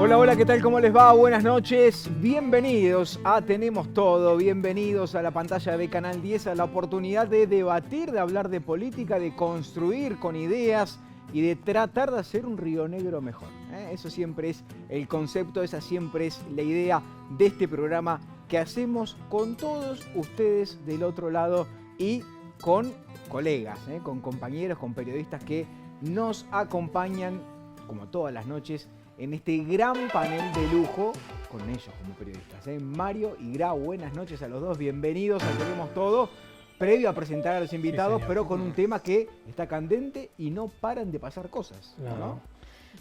Hola, hola, ¿qué tal? ¿Cómo les va? Buenas noches. Bienvenidos a Tenemos Todo. Bienvenidos a la pantalla de Canal 10, a la oportunidad de debatir, de hablar de política, de construir con ideas y de tratar de hacer un Río Negro mejor. Eso siempre es el concepto, esa siempre es la idea de este programa que hacemos con todos ustedes del otro lado y con colegas, con compañeros, con periodistas que nos acompañan, como todas las noches, en este gran panel de lujo con ellos como periodistas. Mario y Gra, buenas noches a los dos, bienvenidos a Tenemos Todo. Previo a presentar a los invitados, sí, pero con un tema que está candente y no paran de pasar cosas, ¿no?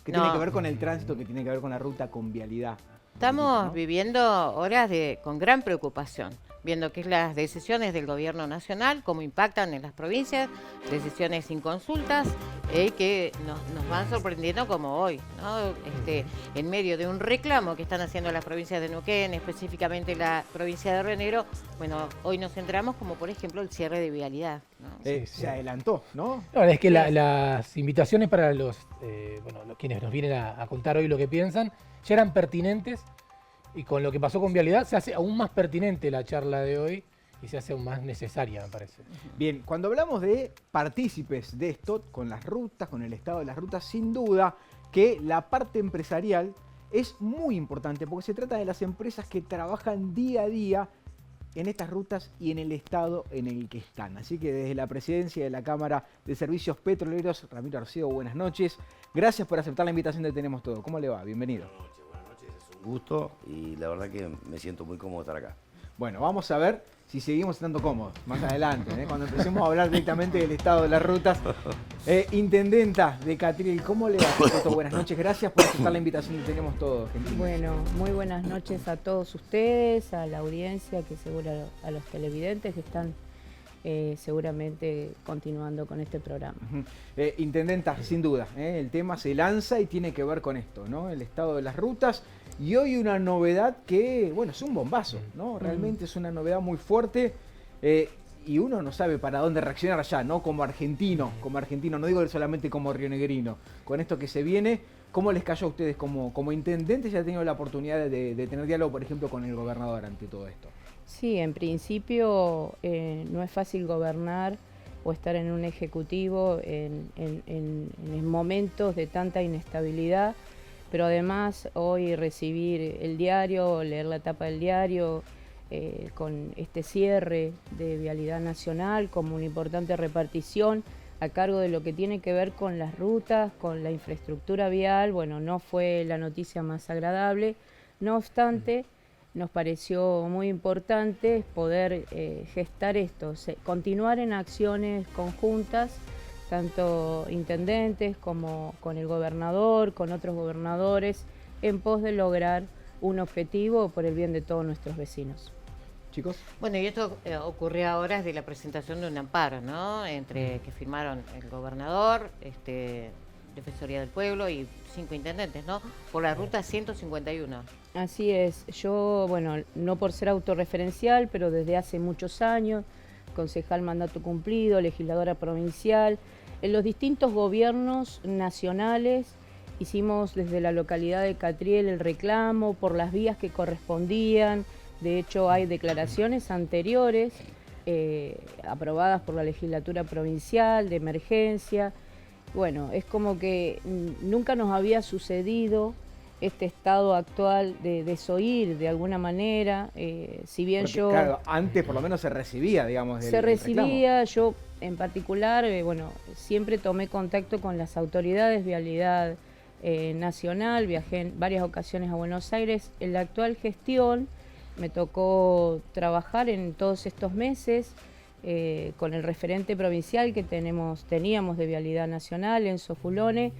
Que tiene que ver con el tránsito, que tiene que ver con la ruta, con vialidad. Estamos viviendo horas con gran preocupación, viendo que las decisiones del gobierno nacional, cómo impactan en las provincias, decisiones sin consultas, que nos van sorprendiendo como hoy, ¿no? En medio de un reclamo que están haciendo las provincias de Neuquén, específicamente la provincia de Río Negro, bueno, hoy nos centramos como por ejemplo el cierre de vialidad, ¿no? Se adelantó, ¿no? No, es que las invitaciones para los quienes nos vienen a contar hoy lo que piensan ya eran pertinentes, y con lo que pasó con vialidad se hace aún más pertinente la charla de hoy y se hace aún más necesaria, me parece. Bien, cuando hablamos de partícipes de esto, con las rutas, con el estado de las rutas, sin duda que la parte empresarial es muy importante porque se trata de las empresas que trabajan día a día en estas rutas y en el estado en el que están. Así que desde la presidencia de la Cámara de Servicios Petroleros, Ramiro Arceo, buenas noches. Gracias por aceptar la invitación de Tenemos Todo. ¿Cómo le va? Bienvenido. Buenas noches, es un gusto y la verdad que me siento muy cómodo estar acá. Bueno, vamos a ver si seguimos estando cómodos más adelante, cuando empecemos a hablar directamente del estado de las rutas. Intendenta de Catriel, ¿cómo le va? Buenas noches, gracias por aceptar la invitación y Tenemos Todo, gentil. Bueno, muy buenas noches a todos ustedes, a la audiencia, que seguro a los televidentes que están seguramente continuando con este programa. Intendenta, sin duda, el tema se lanza y tiene que ver con esto, ¿no? El estado de las rutas. Y hoy una novedad que, bueno, es un bombazo, ¿no? Realmente es una novedad muy fuerte y uno no sabe para dónde reaccionar allá, ¿no? Como argentino, no digo solamente como rionegrino. Con esto que se viene, ¿cómo les cayó a ustedes como intendentes? Ya han tenido la oportunidad de tener diálogo, por ejemplo, con el gobernador ante todo esto. Sí, en principio no es fácil gobernar o estar en un ejecutivo en momentos de tanta inestabilidad. Pero además hoy recibir el diario, leer la tapa del diario, con este cierre de Vialidad Nacional como una importante repartición a cargo de lo que tiene que ver con las rutas, con la infraestructura vial, bueno, no fue la noticia más agradable. No obstante, nos pareció muy importante poder gestar esto, continuar en acciones conjuntas, tanto intendentes como con el gobernador, con otros gobernadores, en pos de lograr un objetivo por el bien de todos nuestros vecinos. Chicos. Bueno, y esto ocurrió ahora desde la presentación de un amparo, ¿no? Que firmaron el gobernador, Defensoría del Pueblo y 5 intendentes, ¿no? Por la ruta 151. Así es. Yo, bueno, no por ser autorreferencial, pero desde hace muchos años, concejal mandato cumplido, legisladora provincial, en los distintos gobiernos nacionales hicimos desde la localidad de Catriel el reclamo por las vías que correspondían. De hecho, hay declaraciones anteriores aprobadas por la legislatura provincial de emergencia. Bueno, es como que nunca nos había sucedido este estado actual de desoír de alguna manera, si bien porque, yo... Claro, antes por lo menos se recibía, digamos, se recibía, yo en particular, bueno, siempre tomé contacto con las autoridades, Vialidad Nacional, viajé en varias ocasiones a Buenos Aires. En la actual gestión me tocó trabajar en todos estos meses con el referente provincial que teníamos de Vialidad Nacional, Enzo Fulone.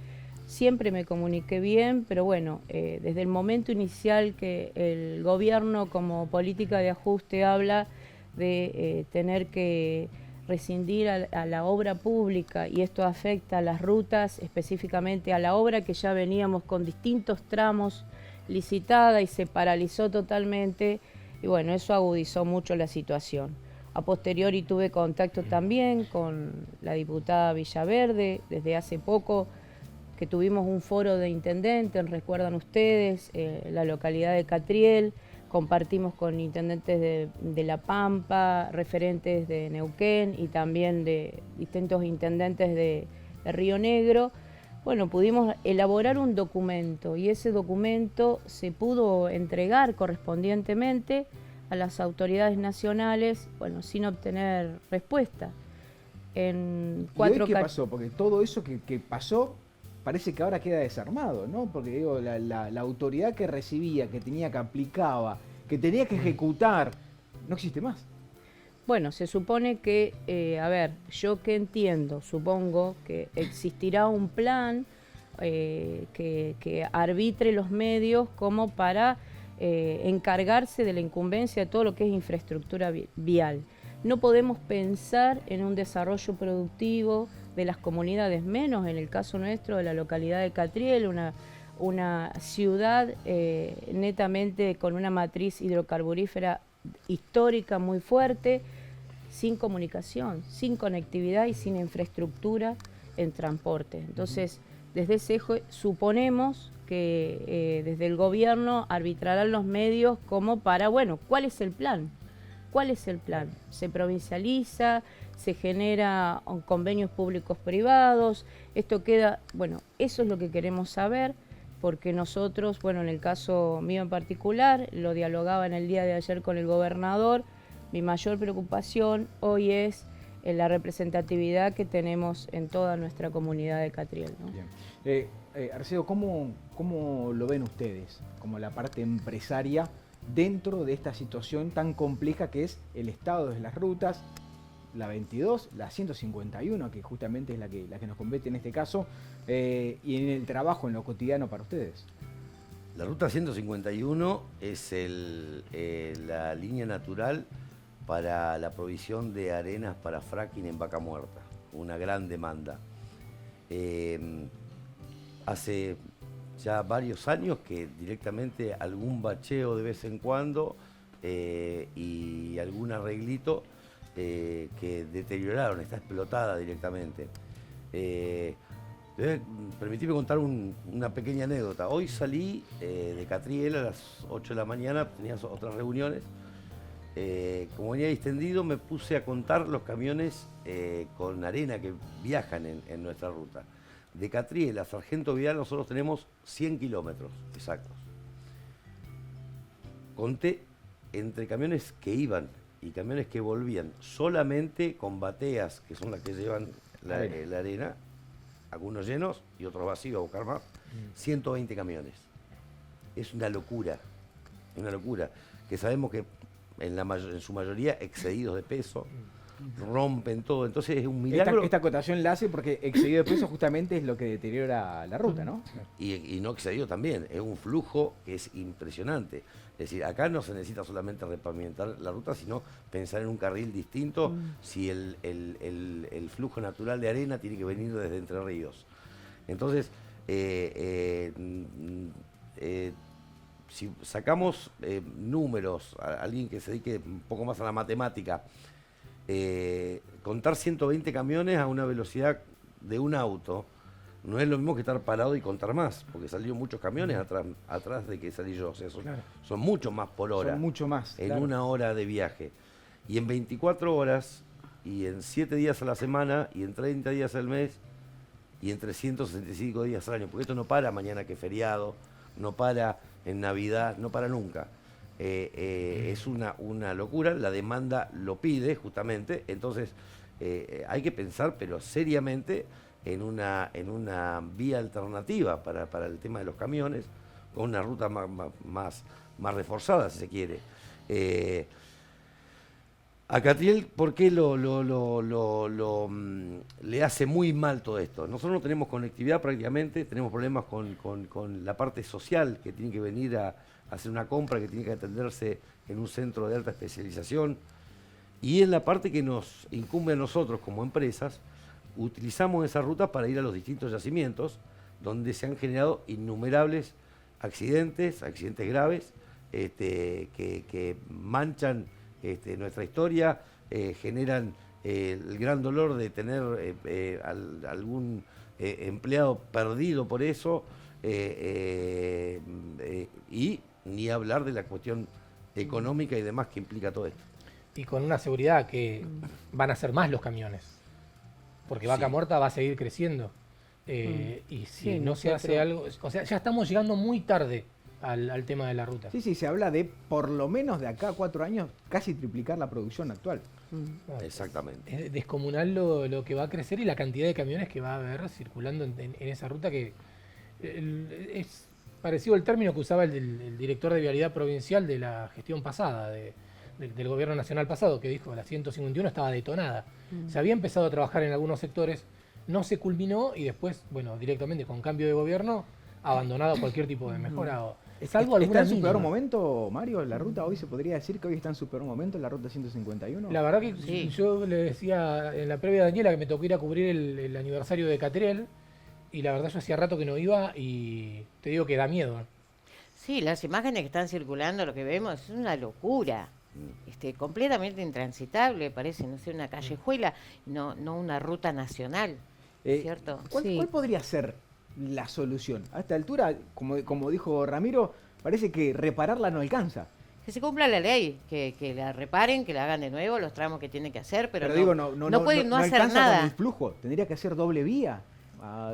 Siempre me comuniqué bien, pero bueno, desde el momento inicial que el gobierno como política de ajuste habla de tener que rescindir a la obra pública, y esto afecta a las rutas, específicamente a la obra que ya veníamos con distintos tramos licitada y se paralizó totalmente, y bueno, eso agudizó mucho la situación. A posteriori tuve contacto también con la diputada Villaverde desde hace poco, que tuvimos un foro de intendentes, recuerdan ustedes, la localidad de Catriel, compartimos con intendentes de La Pampa, referentes de Neuquén y también de distintos intendentes de Río Negro. Bueno, pudimos elaborar un documento y ese documento se pudo entregar correspondientemente a las autoridades nacionales, bueno, sin obtener respuesta. ¿Y hoy qué pasó? Porque todo eso que pasó parece que ahora queda desarmado, ¿no? Porque digo, la autoridad que recibía, que tenía, que aplicaba, que tenía que ejecutar, no existe más. Bueno, se supone que, a ver, yo que entiendo, supongo que existirá un plan que arbitre los medios como para encargarse de la incumbencia de todo lo que es infraestructura vial. No podemos pensar en un desarrollo productivo de las comunidades, menos en el caso nuestro de la localidad de Catriel, una ciudad netamente con una matriz hidrocarburífera histórica muy fuerte, sin comunicación, sin conectividad y sin infraestructura en transporte. Entonces, desde ese eje suponemos que desde el gobierno arbitrarán los medios como para, bueno, ¿cuál es el plan? ¿Cuál es el plan? ¿Se provincializa? ¿Se genera convenios públicos-privados? Esto queda, bueno, eso es lo que queremos saber, porque nosotros, bueno, en el caso mío en particular, lo dialogaba en el día de ayer con el gobernador, mi mayor preocupación hoy es la representatividad que tenemos en toda nuestra comunidad de Catriel, ¿no? Bien. Arcedo, ¿cómo lo ven ustedes como la parte empresaria dentro de esta situación tan compleja que es el estado de las rutas, la 22, la 151, que justamente es la que nos compete en este caso, y en el trabajo, en lo cotidiano para ustedes? La ruta 151 es la línea natural para la provisión de arenas para fracking en Vaca Muerta, una gran demanda. Hace ya varios años que directamente algún bacheo de vez en cuando y algún arreglito que deterioraron, está explotada directamente. Permitime contar una pequeña anécdota. Hoy salí de Catriel a las 8 de la mañana, tenía otras reuniones. Como venía distendido, me puse a contar los camiones con arena que viajan en nuestra ruta. De Catriel a Sargento Vidal nosotros tenemos 100 kilómetros exactos. Conté entre camiones que iban y camiones que volvían, solamente con bateas, que son las que llevan la arena, algunos llenos y otros vacíos a buscar más, 120 camiones. Es una locura, que sabemos que en su mayoría excedidos de peso, rompen todo, entonces es un milagro. Esta acotación la hace porque excedido de peso justamente es lo que deteriora la ruta, ¿no? Y no excedido también, es un flujo que es impresionante. Es decir, acá no se necesita solamente repavimentar la ruta, sino pensar en un carril distinto si el flujo natural de arena tiene que venir desde Entre Ríos. Entonces, si sacamos números, a alguien que se dedique un poco más a la matemática, contar 120 camiones a una velocidad de un auto no es lo mismo que estar parado y contar más, porque salieron muchos camiones atrás de que salí yo. O sea, son mucho más por hora. Son mucho más. En una hora de viaje. Y en 24 horas, y en 7 días a la semana, y en 30 días al mes, y en 365 días al año. Porque esto no para mañana que es feriado, no para en Navidad, no para nunca. Es una locura, la demanda lo pide justamente, entonces hay que pensar, pero seriamente, en una vía alternativa para el tema de los camiones, con una ruta más reforzada, si se quiere. A Catriel, ¿por qué le hace muy mal todo esto? Nosotros no tenemos conectividad prácticamente, tenemos problemas con la parte social, que tiene que venir a hacer una compra, que tiene que atenderse en un centro de alta especialización, y en la parte que nos incumbe a nosotros como empresas, utilizamos esa ruta para ir a los distintos yacimientos, donde se han generado innumerables accidentes graves, que manchan nuestra historia, generan el gran dolor de tener algún empleado perdido por eso, y ni hablar de la cuestión económica y demás que implica todo esto. Y con una seguridad que van a ser más los camiones, porque Vaca Sí. Muerta va a seguir creciendo. Y si Sí, no se hace algo, o sea, ya estamos llegando muy tarde al tema de la ruta. Sí, se habla de por lo menos de acá a 4 años casi triplicar la producción actual. Exactamente. Es descomunal lo que va a crecer y la cantidad de camiones que va a haber circulando en esa ruta, que es parecido al término que usaba el director de Vialidad Provincial de la gestión pasada, del gobierno nacional pasado, que dijo que la 151 estaba detonada. Se había empezado a trabajar en algunos sectores, no se culminó y después, bueno, directamente con cambio de gobierno, abandonado cualquier tipo de mejora. Salvo ¿Está alguna en su peor mínima. momento, Mario? ¿La ruta hoy se podría decir que hoy está en su peor momento, la ruta 151? La verdad que Sí. yo le decía en la previa a Daniela que me tocó ir a cubrir el aniversario de Catriel, y la verdad yo hacía rato que no iba y te digo que da miedo. Sí, las imágenes que están circulando, lo que vemos, es una locura. Completamente intransitable, parece, no sé, una callejuela, no una ruta nacional, ¿cierto? ¿Cuál, Sí. cuál podría ser la solución? A esta altura, como dijo Ramiro, parece que repararla no alcanza. Que se cumpla la ley, que la reparen, que la hagan de nuevo, los tramos que tienen que hacer, pero, Pero no, digo, no pueden no hacer alcanza con nada. el flujo. Tendría que hacer doble vía.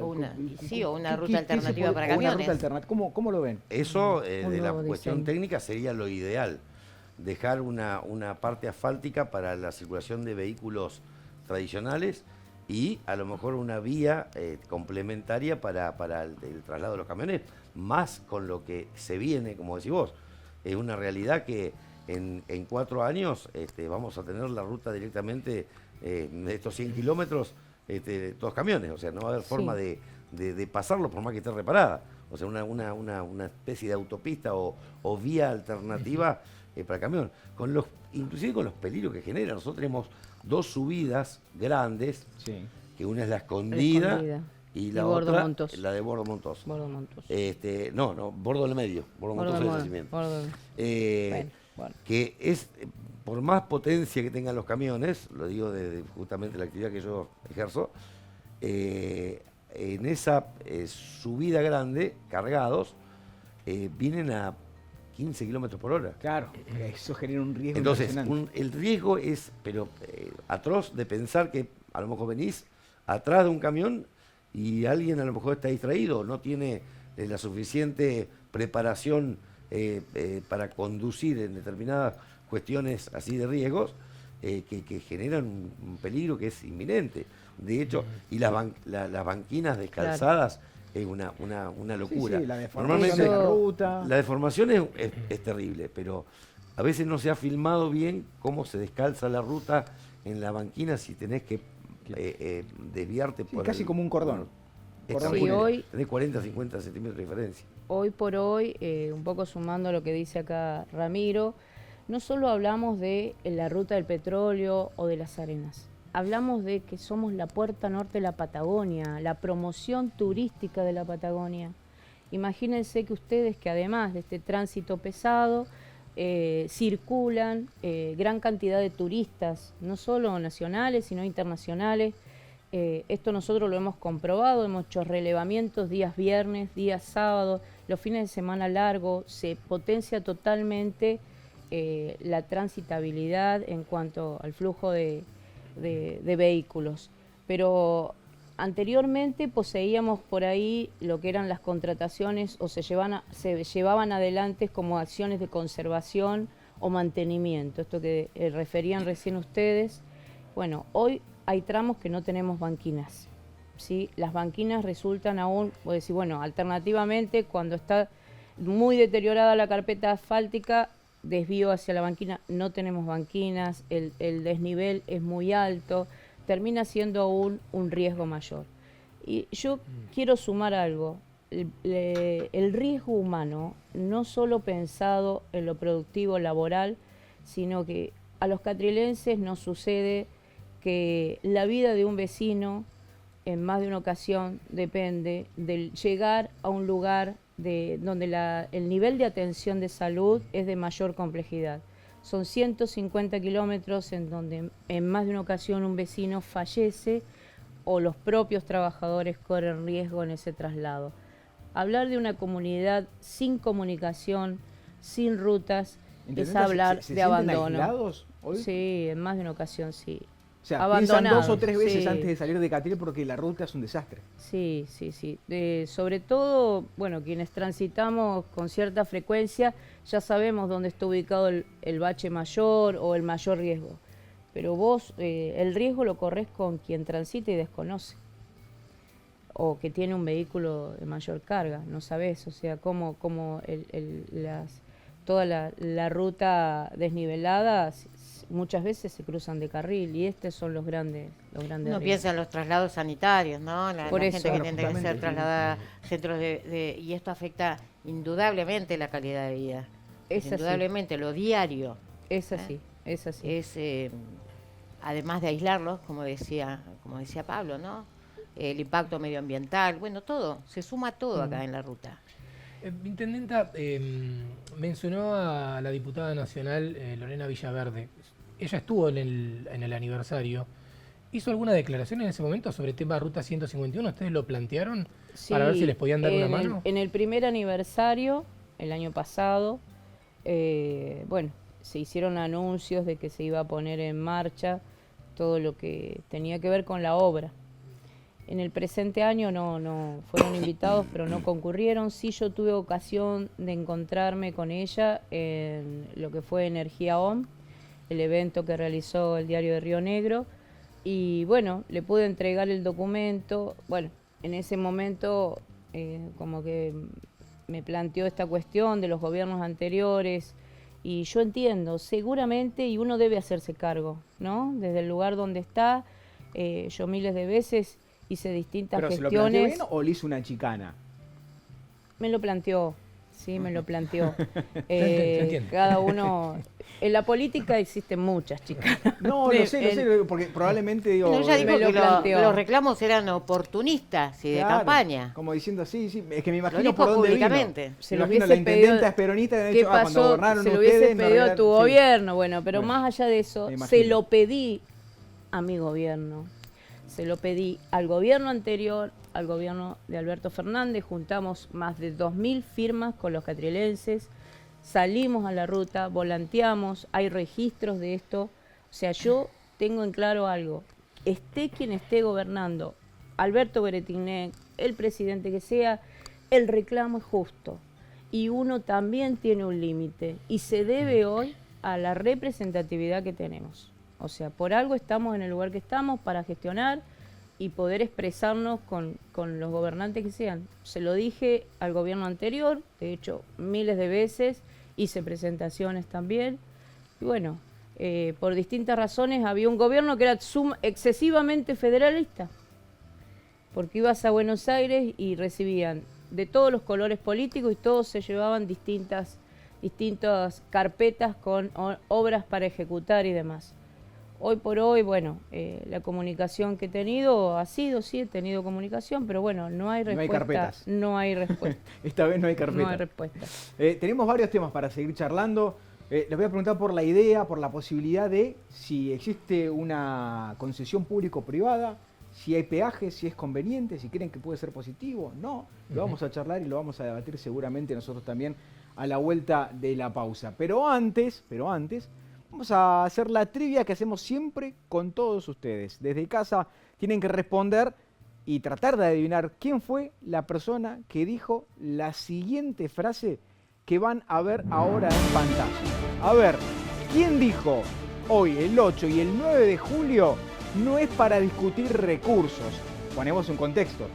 O una ¿Qué ruta se alternativa puede- para o una camiones. ruta alternativa. ¿Cómo lo ven? Eso, Un de la nuevo cuestión diseño. técnica, sería lo ideal. Dejar una parte asfáltica para la circulación de vehículos tradicionales y a lo mejor una vía complementaria para el traslado de los camiones, más con lo que se viene, como decís vos. Es una realidad que en 4 años vamos a tener la ruta directamente de estos 100 kilómetros, todos camiones, o sea, no va a haber forma Sí. de pasarlo por más que esté reparada. O sea, una especie de autopista o vía alternativa para camión. Inclusive con los peligros que genera. Nosotros tenemos 2 subidas grandes, Sí. que una es la escondida, y la Bordo otra Montoso. la de Bordo Montoso. Bordo Montoso. No, Bordo del Medio. Bordo Montoso es el yacimiento. Bueno, bueno. Que es, por más potencia que tengan los camiones, lo digo de justamente la actividad que yo ejerzo, en esa subida grande, cargados, vienen a 15 kilómetros por hora. Claro, eso genera un riesgo Entonces, impresionante. el riesgo es, pero atroz, de pensar que a lo mejor venís atrás de un camión y alguien a lo mejor está distraído, no tiene la suficiente preparación para conducir en determinadas cuestiones así de riesgos, que generan un peligro que es inminente. De hecho, y las banquinas descalzadas es una locura. Sí, la deformación Normalmente de la ruta. la deformación es terrible, pero a veces no se ha filmado bien cómo se descalza la ruta en la banquina si tenés que desviarte Sí, por casi como un cordón. Es Cordón terrible. Sí, hoy- Tenés 40, 50 centímetros de diferencia. Hoy por hoy, un poco sumando lo que dice acá Ramiro, no solo hablamos de la ruta del petróleo o de las arenas, hablamos de que somos la puerta norte de la Patagonia, la promoción turística de la Patagonia. Imagínense que ustedes, que además de este tránsito pesado, circulan gran cantidad de turistas, no solo nacionales, sino internacionales. Esto nosotros lo hemos comprobado, hemos hecho relevamientos días viernes, días sábados, los fines de semana largos, se potencia totalmente la transitabilidad en cuanto al flujo de vehículos. Pero anteriormente poseíamos por ahí lo que eran las contrataciones o se llevaban adelante como acciones de conservación o mantenimiento, esto que referían recién ustedes. Bueno, hoy hay tramos que no tenemos banquinas, ¿sí? Las banquinas resultan aún, voy a decir, bueno, alternativamente cuando está muy deteriorada la carpeta asfáltica, desvío hacia la banquina, no tenemos banquinas, el desnivel es muy alto, termina siendo aún un riesgo mayor. Y yo quiero sumar algo, el riesgo humano, no solo pensado en lo productivo laboral, sino que a los catrielenses nos sucede que la vida de un vecino en más de una ocasión depende del llegar a un lugar donde el nivel de atención de salud es de mayor complejidad. Son 150 kilómetros en donde en más de una ocasión un vecino fallece o los propios trabajadores corren riesgo en ese traslado. Hablar de una comunidad sin comunicación, sin rutas, es hablar ¿Se de sienten abandono. aislados hoy? Sí, en más de una ocasión sí. O sea, piensan 2 o 3 abandonados, veces sí. antes de salir de Catriel porque la ruta es un desastre. Sí, sí, sí. Sobre todo, bueno, quienes transitamos con cierta frecuencia ya sabemos dónde está ubicado el bache mayor o el mayor riesgo. Pero vos el riesgo lo corres con quien transita y desconoce. O que tiene un vehículo de mayor carga, no sabés, o sea, cómo toda la ruta desnivelada muchas veces se cruzan de carril y estos son los grandes Uno riesgos. piensa en los traslados sanitarios, ¿no? La Por gente eso. que Claro, tiene que ser justamente. trasladada a centros y esto afecta indudablemente la calidad de vida. Es así. Indudablemente, lo diario Es así, es así. es, además de aislarlos, como decía Pablo, ¿no? El impacto medioambiental, bueno, todo, se suma todo acá en la ruta. Intendenta, mencionó a la diputada nacional Lorena Villaverde. Ella estuvo en el aniversario. ¿Hizo alguna declaración en ese momento sobre el tema Ruta 151? ¿Ustedes lo plantearon para ver si les podían dar una mano? En el primer aniversario, el año pasado, bueno, se hicieron anuncios de que se iba a poner en marcha todo lo que tenía que ver con la obra. En el presente año no fueron invitados, pero no concurrieron. Sí, yo tuve ocasión de encontrarme con ella en lo que fue Energía OM, el evento que realizó el Diario de Río Negro. Y bueno, le pude entregar el documento. Bueno, en ese momento como que me planteó esta cuestión de los gobiernos anteriores. Y yo entiendo, seguramente, y uno debe hacerse cargo, ¿no? Desde el lugar donde está, yo miles de veces hice distintas ¿Pero se lo planteó gestiones. bien o le hizo una chicana? Me lo planteó, sí, me lo planteó. Se entiende. Cada uno... En la política existen muchas chicas. No, lo sé, porque probablemente digo... No, ella dijo me lo que planteó. los reclamos eran oportunistas y de claro, campaña. Como diciendo, sí, es que me Lo imagino dijo por dónde públicamente. vino. Se Me lo imagino hubiese la intendenta pedido- es peronista y han ¿Qué dicho, cuando pasó? gobernaron Se lo ustedes... hubiese me pedido a arreglaron- tu sí. gobierno, bueno, pero Bueno, más allá de eso, me imagino. se lo pedí a mi gobierno. Se lo pedí al gobierno anterior, al gobierno de Alberto Fernández. Juntamos más de 2.000 firmas con los catrielenses. Salimos a la ruta, volanteamos, hay registros de esto. O sea, yo tengo en claro algo. Esté quien esté gobernando, Alberto Beretinec, el presidente que sea, el reclamo es justo. Y uno también tiene un límite. Y se debe hoy a la representatividad que tenemos. O sea, por algo estamos en el lugar que estamos para gestionar y poder expresarnos con los gobernantes que sean. Se lo dije al gobierno anterior, de hecho, miles de veces, hice presentaciones también. Y bueno, por distintas razones había un gobierno que era excesivamente federalista, porque ibas a Buenos Aires y recibían de todos los colores políticos y todos se llevaban distintas carpetas con obras para ejecutar y demás. Hoy por hoy, bueno, la comunicación que he tenido ha sido, sí, he tenido comunicación, pero bueno, no hay No hay respuesta. carpetas. No hay respuesta. Esta vez no hay carpeta. No hay respuesta. Tenemos varios temas para seguir charlando. Les voy a preguntar por la idea, por la posibilidad de si existe una concesión público-privada, si hay peajes, si es conveniente, si creen que puede ser positivo, no. Lo vamos a charlar y lo vamos a debatir seguramente nosotros también a la vuelta de la pausa. Pero antes, vamos a hacer la trivia que hacemos siempre con todos ustedes. Desde casa tienen que responder y tratar de adivinar quién fue la persona que dijo la siguiente frase que van a ver ahora en pantalla. A ver, ¿quién dijo hoy, el 8 y el 9 de julio, no es para discutir recursos? Ponemos un contexto.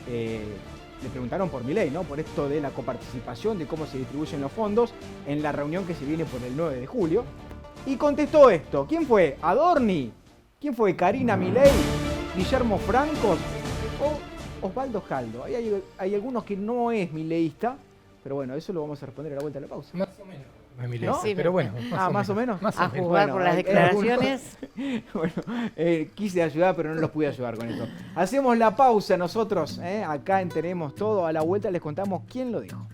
Le preguntaron por Milei, ¿no? Por esto de la coparticipación, de cómo se distribuyen los fondos en la reunión que se viene por el 9 de julio. Y contestó esto. ¿Quién fue? ¿Adorni? ¿Quién fue? ¿Karina Milei? ¿Guillermo Francos? ¿O Osvaldo Jaldo? Hay algunos que no es mileísta, pero bueno, eso lo vamos a responder a la vuelta de la pausa. Más o menos. Milei, ¿No? sí, pero bueno. ¿Más o menos? Más o A menos. jugar Bueno, por las hay algunos- declaraciones. Bueno, quise ayudar, pero no los pude ayudar con eso. Hacemos la pausa nosotros, acá en Tenemos Todo. A la vuelta les contamos quién lo dijo.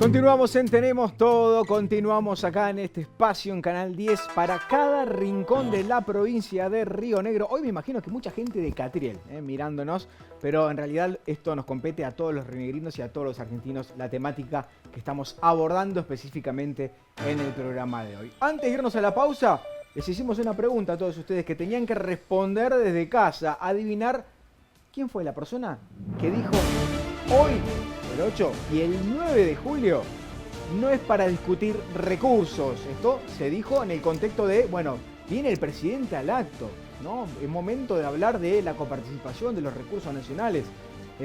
Continuamos en Tenemos Todo, continuamos acá en este espacio en Canal 10 para cada rincón de la provincia de Río Negro. Hoy me imagino que mucha gente de Catriel mirándonos, pero en realidad esto nos compete a todos los rionegrinos y a todos los argentinos, la temática que estamos abordando específicamente en el programa de hoy. Antes de irnos a la pausa, les hicimos una pregunta a todos ustedes que tenían que responder desde casa, adivinar quién fue la persona que dijo hoy, el 8 y el 9 de julio, no es para discutir recursos. Esto se dijo en el contexto de, bueno, viene el presidente al acto, ¿no? Es momento de hablar de la coparticipación de los recursos nacionales.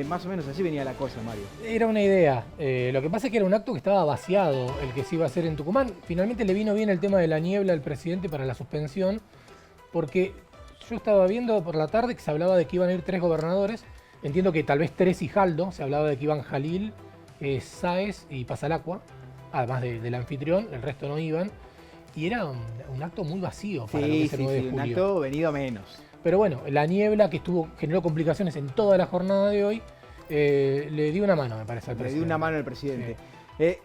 Más o menos así venía la cosa, Mario. Era una idea. Lo que pasa es que era un acto que estaba vaciado, el que se iba a hacer en Tucumán. Finalmente le vino bien el tema de la niebla al presidente para la suspensión, porque yo estaba viendo por la tarde que se hablaba de que iban a ir 3 gobernadores. Entiendo que tal vez 3 y Jaldo, se hablaba de que iban Jalil, Sáez y Pasalacua, además del anfitrión, el resto no iban. Y era un acto muy vacío para lo que es el 9 de julio. Un acto venido menos. Pero bueno, la niebla que generó complicaciones en toda la jornada de hoy, le dio una mano, me parece, al presidente. Le dio una mano al presidente. Sí.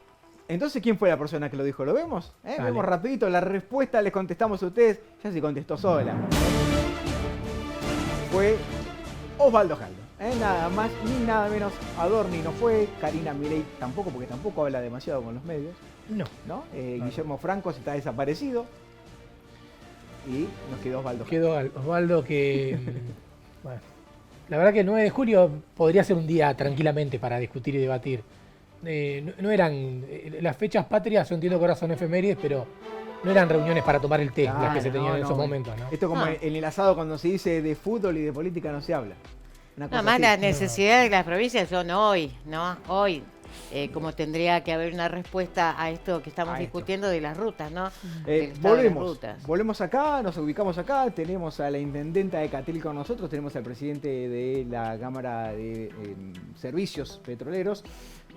Entonces, ¿quién fue la persona que lo dijo? ¿Lo vemos? Vemos rapidito la respuesta, les contestamos a ustedes. Ya se contestó sola. Fue Osvaldo Jaldo. Nada más ni nada menos. Adorni no fue, Karina Milei tampoco, porque tampoco habla demasiado con los medios. ¿No? Guillermo Franco está desaparecido. Y nos quedó Osvaldo. Quedó Osvaldo que... bueno, la verdad que el 9 de julio podría ser un día tranquilamente para discutir y debatir. No eran... las fechas patrias, yo entiendo que ahora son efemérides, pero no eran reuniones para tomar el té, las que se tenían en esos momentos, ¿no? Esto como en el asado cuando se dice de fútbol y de política no se habla. Nada más las necesidades de las provincias son hoy, ¿no? Hoy. Como tendría que haber una respuesta a esto que estamos discutiendo de las rutas, ¿no? Volvemos acá, nos ubicamos acá, tenemos a la intendenta de Catriel con nosotros, tenemos al presidente de la Cámara de Servicios Petroleros,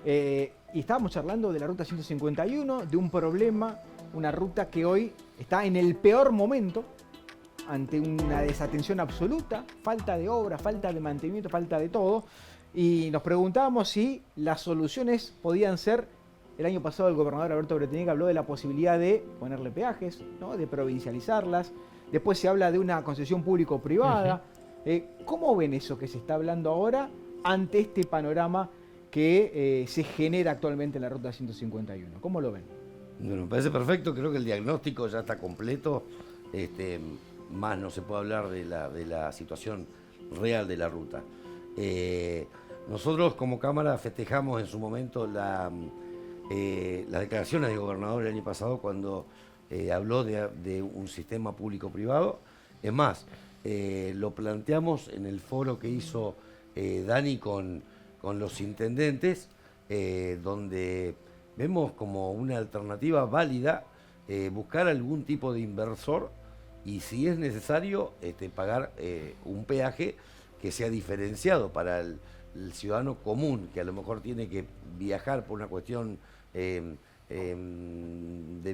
y estábamos charlando de la ruta 151, de un problema, una ruta que hoy está en el peor momento, ante una desatención absoluta, falta de obra, falta de mantenimiento, falta de todo. Y nos preguntábamos si las soluciones podían ser, el año pasado el gobernador Alberto Bretigniec habló de la posibilidad de ponerle peajes, ¿no? De provincializarlas, después se habla de una concesión público-privada. ¿Cómo ven eso que se está hablando ahora ante este panorama que se genera actualmente en la Ruta 151? ¿Cómo lo ven? Bueno, me parece perfecto, creo que el diagnóstico ya está completo, más no se puede hablar de la situación real de la ruta. Nosotros como Cámara festejamos en su momento las declaraciones del gobernador el año pasado cuando habló de un sistema público-privado. Es más, lo planteamos en el foro que hizo Dani con los intendentes, donde vemos como una alternativa válida buscar algún tipo de inversor y si es necesario pagar un peaje que sea diferenciado para el ciudadano común, que a lo mejor tiene que viajar por una cuestión de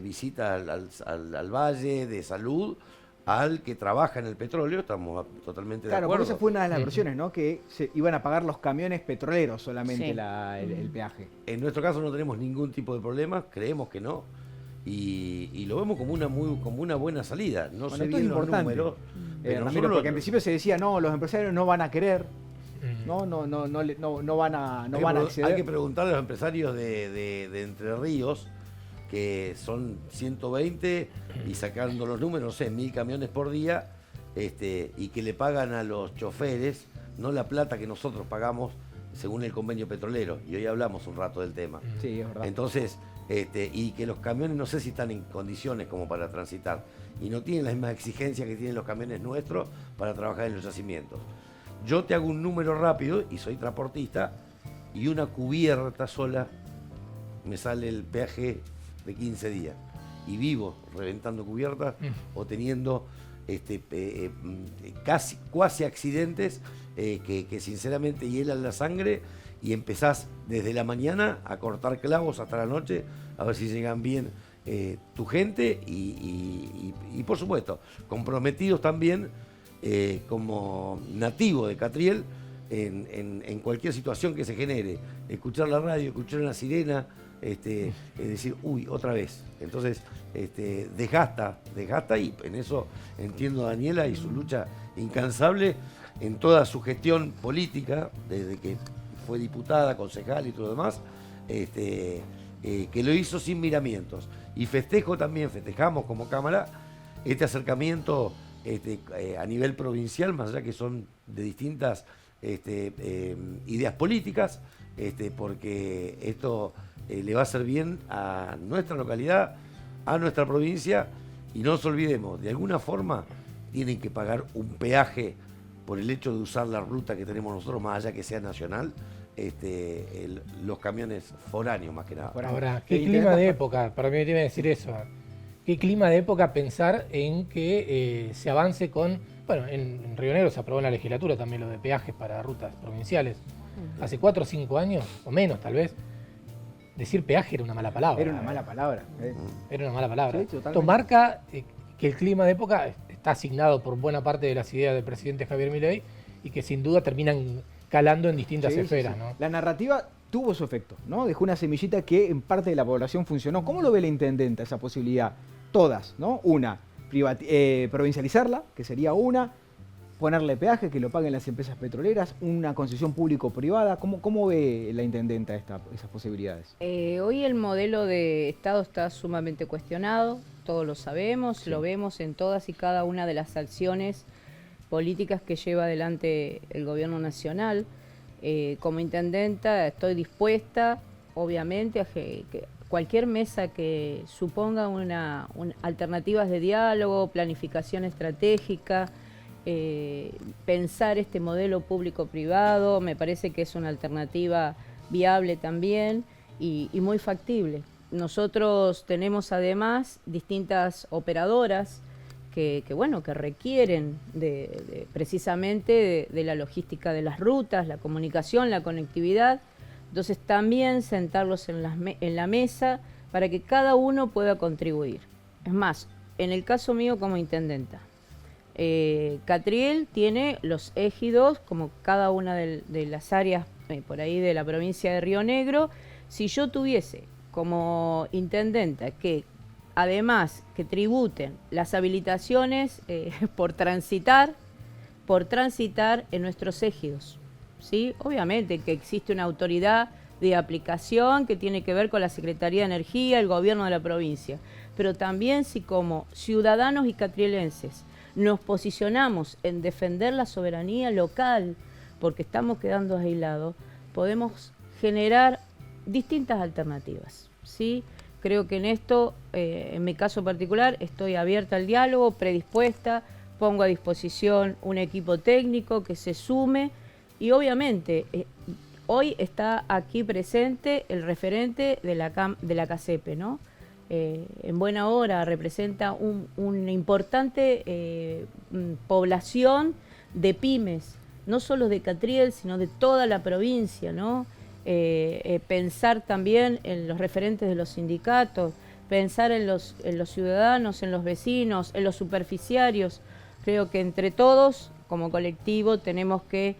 visita al valle, de salud, al que trabaja en el petróleo. Estamos totalmente de acuerdo. Claro, esa fue una de las versiones, ¿no? Que se iban a pagar los camiones petroleros solamente el peaje. En nuestro caso no tenemos ningún tipo de problema, creemos que no. Y lo vemos como una buena salida. No sé bien los números. Ramiro, porque en principio se decía, no, los empresarios no van a querer, no van a acceder. Hay que preguntarle a los empresarios de Entre Ríos, que son 120 y sacando los números, no sé, 1000 camiones por día, y que le pagan a los choferes, no la plata que nosotros pagamos según el convenio petrolero. Y hoy hablamos un rato del tema. Sí, es verdad. Entonces, y que los camiones no sé si están en condiciones como para transitar y no tienen las mismas exigencias que tienen los camiones nuestros para trabajar en los yacimientos. Yo te hago un número rápido y soy transportista y una cubierta sola me sale el peaje de 15 días y vivo reventando cubiertas o teniendo cuasi accidentes que sinceramente hielan la sangre y empezás desde la mañana a cortar clavos hasta la noche a ver si llegan bien tu gente y por supuesto comprometidos también como nativo de Catriel en cualquier situación que se genere, escuchar la radio, escuchar una sirena, es decir, uy, otra vez. Entonces, desgasta y en eso entiendo a Daniela y su lucha incansable en toda su gestión política, desde que fue diputada, concejal y todo lo demás, que lo hizo sin miramientos. Y festejamos como Cámara este acercamiento a nivel provincial, más allá que son de distintas ideas políticas, porque esto le va a hacer bien a nuestra localidad, a nuestra provincia, y no nos olvidemos, de alguna forma tienen que pagar un peaje por el hecho de usar la ruta que tenemos nosotros, más allá que sea nacional, los camiones foráneos más que nada. Ahora, ¿qué clima de época? Para mí te iba a decir eso. ¿Qué clima de época pensar en que se avance con... Bueno, en Río Negro se aprobó en la legislatura también lo de peajes para rutas provinciales. Hace 4 o 5 años, o menos tal vez, decir peaje era una mala palabra. Era una mala palabra. Era una mala palabra. Sí, totalmente. Esto marca que el clima de época está asignado por buena parte de las ideas del presidente Javier Milei y que sin duda terminan calando en distintas esferas, ¿no? La narrativa tuvo su efecto, ¿no? Dejó una semillita que en parte de la población funcionó. ¿Cómo lo ve la intendenta esa posibilidad? Todas, ¿no? Una, provincializarla, que sería una, ponerle peaje, que lo paguen las empresas petroleras, una concesión público-privada. ¿Cómo ve la intendenta esas posibilidades? Hoy el modelo de Estado está sumamente cuestionado, todos lo sabemos, lo vemos en todas y cada una de las acciones políticas que lleva adelante el gobierno nacional. Como intendenta estoy dispuesta, obviamente, a que cualquier mesa que suponga alternativas de diálogo, planificación estratégica, pensar este modelo público-privado, me parece que es una alternativa viable también y muy factible. Nosotros tenemos además distintas operadoras que requieren precisamente de la logística de las rutas, la comunicación, la conectividad. Entonces también sentarlos en la mesa para que cada uno pueda contribuir. Es más, en el caso mío como intendenta, Catriel tiene los ejidos, como cada una de las áreas por ahí de la provincia de Río Negro. Si yo tuviese como intendenta que además que tributen las habilitaciones por transitar en nuestros ejidos, ¿sí? Obviamente que existe una autoridad de aplicación que tiene que ver con la Secretaría de Energía, el gobierno de la provincia, pero también si como ciudadanos y catrielenses nos posicionamos en defender la soberanía local, porque estamos quedando aislados, podemos generar distintas alternativas, ¿sí? Creo que en esto, en mi caso particular, estoy abierta al diálogo, predispuesta, pongo a disposición un equipo técnico que se sume y obviamente hoy está aquí presente el referente de la CACEPE, ¿no? En buena hora representa una importante población de pymes, no solo de Catriel, sino de toda la provincia, ¿no? Pensar también en los referentes de los sindicatos, pensar en los ciudadanos, en los vecinos, en los superficiarios. Creo que entre todos, como colectivo, tenemos que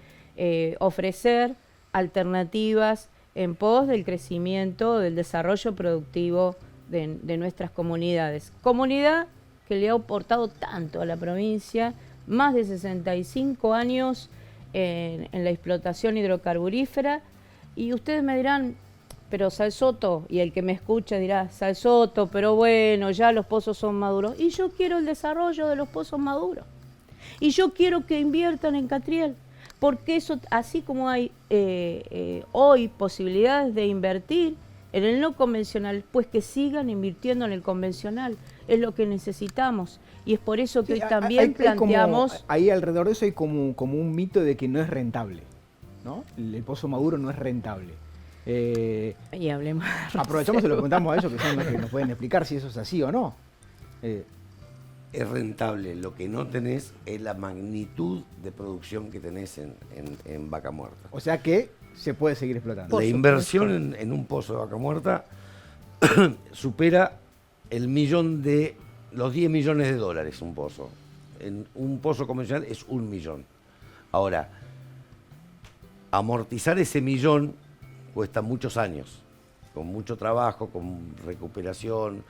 ofrecer alternativas en pos del crecimiento, del desarrollo productivo de nuestras comunidades. Comunidad que le ha aportado tanto a la provincia, más de 65 años en la explotación hidrocarburífera. Y ustedes me dirán, pero Salsoto, y el que me escucha dirá, Salsoto, pero bueno, ya los pozos son maduros. Y yo quiero el desarrollo de los pozos maduros. Y yo quiero que inviertan en Catriel, porque eso, así como hay hoy posibilidades de invertir en el no convencional, pues que sigan invirtiendo en el convencional. Es lo que necesitamos. Y es por eso que hoy también planteamos... Ahí alrededor de eso hay como un mito de que no es rentable, ¿no? El pozo maduro no es rentable. Y hablemos. Aprovechamos y lo preguntamos a ellos, que son los que nos pueden explicar si eso es así o no. Es rentable, lo que no tenés es la magnitud de producción que tenés en Vaca Muerta. O sea que se puede seguir explotando. La inversión en un pozo de Vaca Muerta supera los 10 millones de dólares un pozo. En un pozo convencional es 1 millón. Ahora, amortizar ese millón cuesta muchos años. con mucho trabajo, con recuperación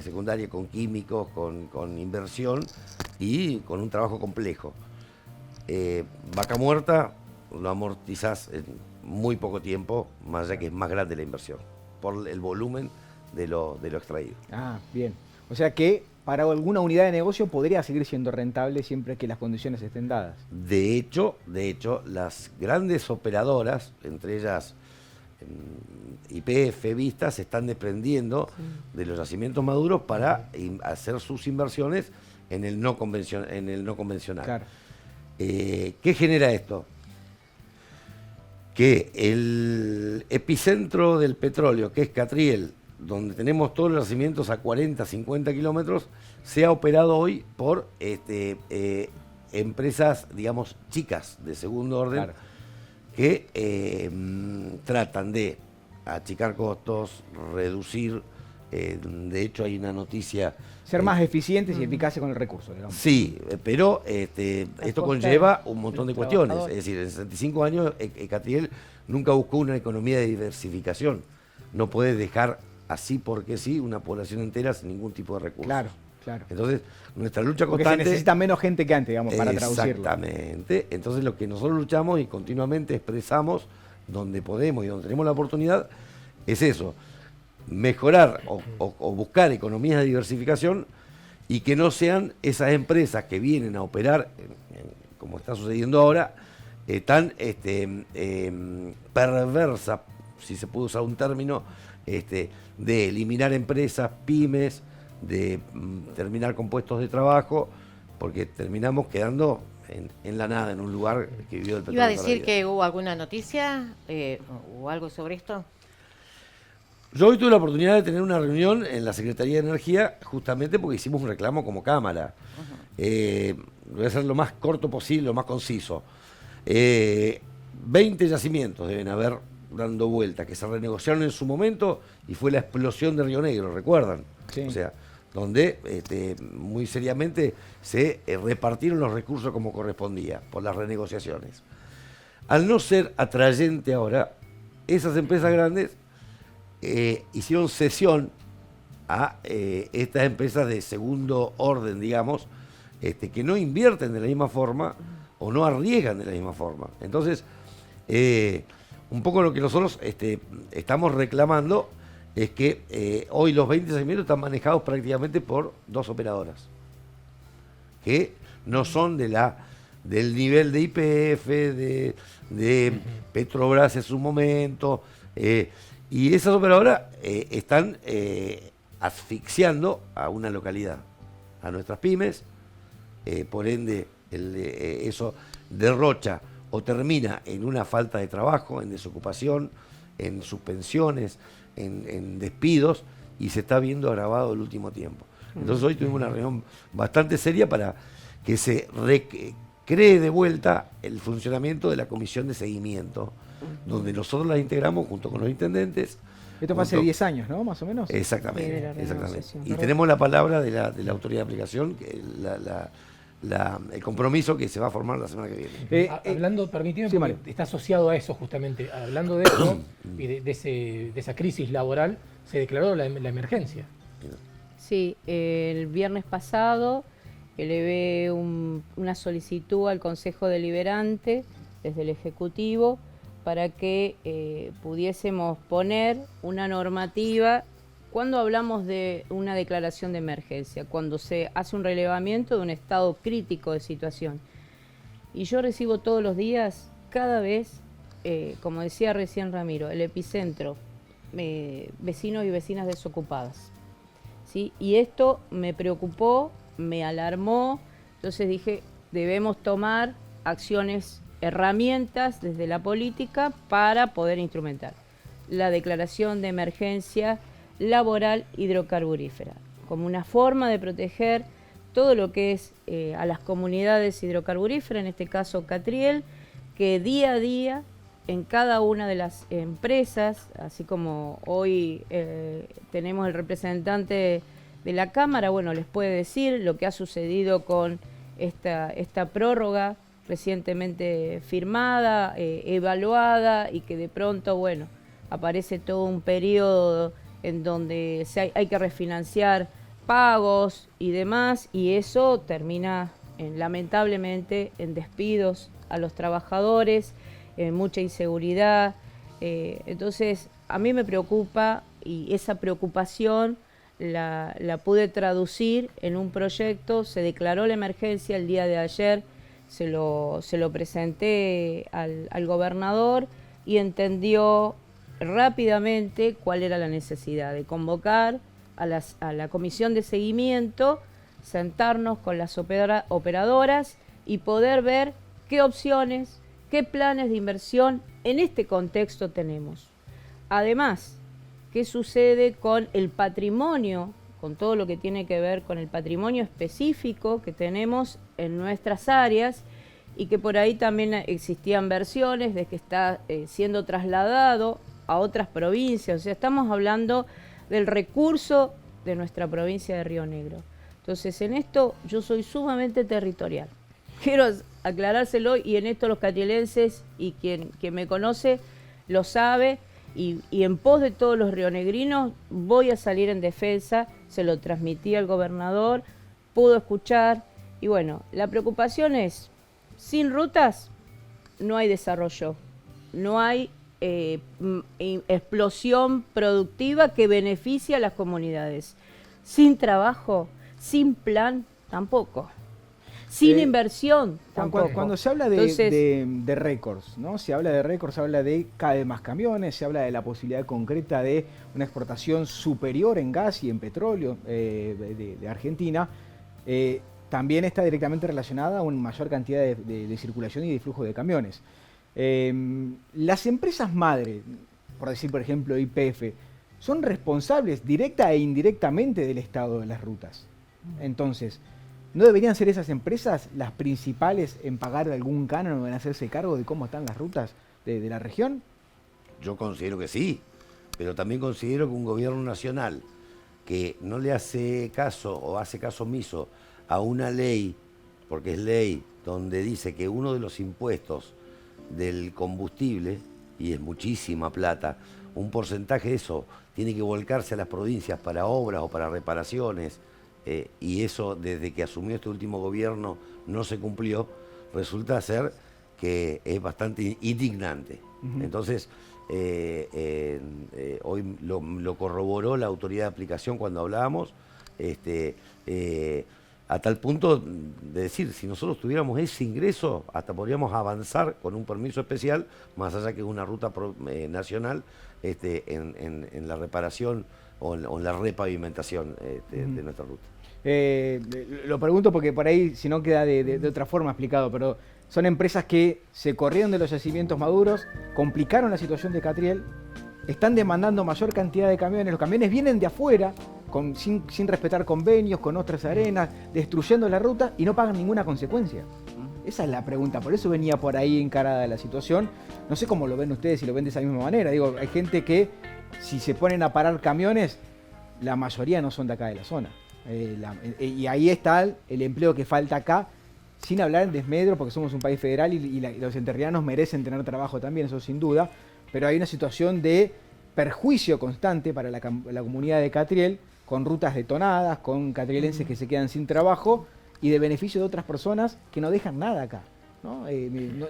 secundaria, con químicos, con inversión y con un trabajo complejo. Vaca Muerta lo amortizás en muy poco tiempo, más allá que es más grande la inversión, por el volumen de lo extraído. Ah, bien. O sea que para alguna unidad de negocio podría seguir siendo rentable siempre que las condiciones estén dadas. De hecho, las grandes operadoras, entre ellas YPF, Vista, se están desprendiendo de los yacimientos maduros para hacer sus inversiones en el no convencional. Claro. ¿Qué genera esto? Que el epicentro del petróleo, que es Catriel, donde tenemos todos los yacimientos a 40, 50 kilómetros, sea operado hoy por empresas, digamos, chicas de segundo orden, claro, que tratan de achicar costos, reducir. De hecho, hay una noticia... Ser más eficientes y eficaces con el recurso, digamos. Sí, pero esto conlleva un montón de cuestiones. Es decir, en 65 años Catriel nunca buscó una economía de diversificación. No puede dejar así porque sí una población entera sin ningún tipo de recursos. Claro, claro. Entonces, nuestra lucha porque constante... se necesita menos gente que antes, digamos, para traducirlo. Exactamente. Entonces, lo que nosotros luchamos y continuamente expresamos, donde podemos y donde tenemos la oportunidad, es eso. Mejorar o buscar economías de diversificación y que no sean esas empresas que vienen a operar, como está sucediendo ahora, tan perversa, si se puede usar un término, de eliminar empresas, pymes, de terminar con puestos de trabajo, porque terminamos quedando en la nada, en un lugar que vivió el petróleo. ¿Iba a decir que hubo alguna noticia o algo sobre esto? Yo hoy tuve la oportunidad de tener una reunión en la Secretaría de Energía justamente porque hicimos un reclamo como Cámara. Voy a hacer lo más corto posible, lo más conciso. 20 yacimientos deben haber dando vuelta, que se renegociaron en su momento y fue la explosión de Río Negro, ¿recuerdan? Sí. O sea, donde muy seriamente se repartieron los recursos como correspondía por las renegociaciones. Al no ser atrayente ahora, esas empresas grandes hicieron cesión a estas empresas de segundo orden, digamos, que no invierten de la misma forma o no arriesgan de la misma forma. Entonces, un poco lo que nosotros estamos reclamando es que hoy los 20 yacimientos están manejados prácticamente por 2 operadoras, que no son del nivel de YPF, de Petrobras en su momento, y esas operadoras están asfixiando a una localidad, a nuestras pymes, por ende eso derrocha o termina en una falta de trabajo, en desocupación, en suspensiones, en despidos, y se está viendo agravado el último tiempo. Entonces hoy tuvimos una reunión bastante seria para que se cree de vuelta el funcionamiento de la comisión de seguimiento, donde nosotros la integramos junto con los intendentes. Esto fue hace 10 años, ¿no? Más o menos. Exactamente, exactamente. Y tenemos la palabra de la autoridad de aplicación, que el compromiso que se va a formar la semana que viene. Hablando, permíteme, sí, porque está asociado a eso justamente. Hablando de eso y de esa crisis laboral, se declaró la emergencia. Sí, el viernes pasado elevé una solicitud al Consejo Deliberante desde el Ejecutivo para que pudiésemos poner una normativa cuando hablamos de una declaración de emergencia, cuando se hace un relevamiento de un estado crítico de situación. Y yo recibo todos los días, cada vez, como decía recién Ramiro, el epicentro, vecinos y vecinas desocupadas, ¿sí? Y esto me preocupó, me alarmó, entonces dije, debemos tomar acciones, herramientas desde la política para poder instrumentar la declaración de emergencia laboral hidrocarburífera, como una forma de proteger todo lo que es a las comunidades hidrocarburíferas, en este caso Catriel, que día a día en cada una de las empresas, así como hoy tenemos el representante de la Cámara, bueno, les puede decir lo que ha sucedido con esta prórroga recientemente firmada, evaluada y que de pronto, bueno, aparece todo un periodo en donde hay que refinanciar pagos y demás, y eso termina lamentablemente en despidos a los trabajadores, en mucha inseguridad. Entonces a mí me preocupa, y esa preocupación la pude traducir en un proyecto. Se declaró la emergencia el día de ayer, se lo presenté al gobernador y entendió rápidamente cuál era la necesidad de convocar a la comisión de seguimiento, sentarnos con las operadoras y poder ver qué opciones, qué planes de inversión en este contexto tenemos. Además, qué sucede con el patrimonio, con todo lo que tiene que ver con el patrimonio específico que tenemos en nuestras áreas, y que por ahí también existían versiones de que está siendo trasladado a otras provincias. O sea, estamos hablando del recurso de nuestra provincia de Río Negro. Entonces, en esto yo soy sumamente territorial. Quiero aclarárselo, y en esto los catrielenses y quien me conoce lo sabe, y en pos de todos los rionegrinos voy a salir en defensa. Se lo transmití al gobernador, pudo escuchar, y bueno, la preocupación es, sin rutas no hay desarrollo, no hay explosión productiva que beneficie a las comunidades. Sin trabajo, sin plan, tampoco. Sin inversión, tampoco. Cuando se habla de récords, ¿no? Se habla de récords, se habla de cada vez más camiones, se habla de la posibilidad concreta de una exportación superior en gas y en petróleo de Argentina. También está directamente relacionada a una mayor cantidad de circulación y de flujo de camiones. Las empresas madre, por decir por ejemplo YPF, son responsables directa e indirectamente del estado de las rutas. Entonces, ¿no deberían ser esas empresas las principales en pagar algún canon o en hacerse cargo de cómo están las rutas de la región? Yo considero que sí, pero también considero que un gobierno nacional que no le hace caso o hace caso omiso a una ley, porque es ley, donde dice que uno de los impuestos del combustible, y es muchísima plata, un porcentaje de eso tiene que volcarse a las provincias para obras o para reparaciones, y eso desde que asumió este último gobierno no se cumplió, resulta ser que es bastante indignante. Entonces, hoy lo corroboró la autoridad de aplicación cuando hablábamos, a tal punto de decir, si nosotros tuviéramos ese ingreso, hasta podríamos avanzar con un permiso especial, más allá que una ruta nacional, en la reparación o en la repavimentación de nuestra ruta. Lo pregunto porque por ahí, si no, queda de otra forma explicado, pero son empresas que se corrieron de los yacimientos maduros, complicaron la situación de Catriel, están demandando mayor cantidad de camiones, los camiones vienen de afuera, sin respetar convenios con otras arenas, destruyendo la ruta y no pagan ninguna consecuencia. Esa es la pregunta, por eso venía por ahí encarada la situación. No sé cómo lo ven ustedes, si lo ven de esa misma manera. Digo, hay gente que, si se ponen a parar camiones, la mayoría no son de acá de la zona. Y ahí está el empleo que falta acá, sin hablar en desmedro, porque somos un país federal y los entrerrianos merecen tener trabajo también, eso sin duda, pero hay una situación de perjuicio constante para la comunidad de Catriel, con rutas detonadas, con catrielenses que se quedan sin trabajo y de beneficio de otras personas que no dejan nada acá, ¿no?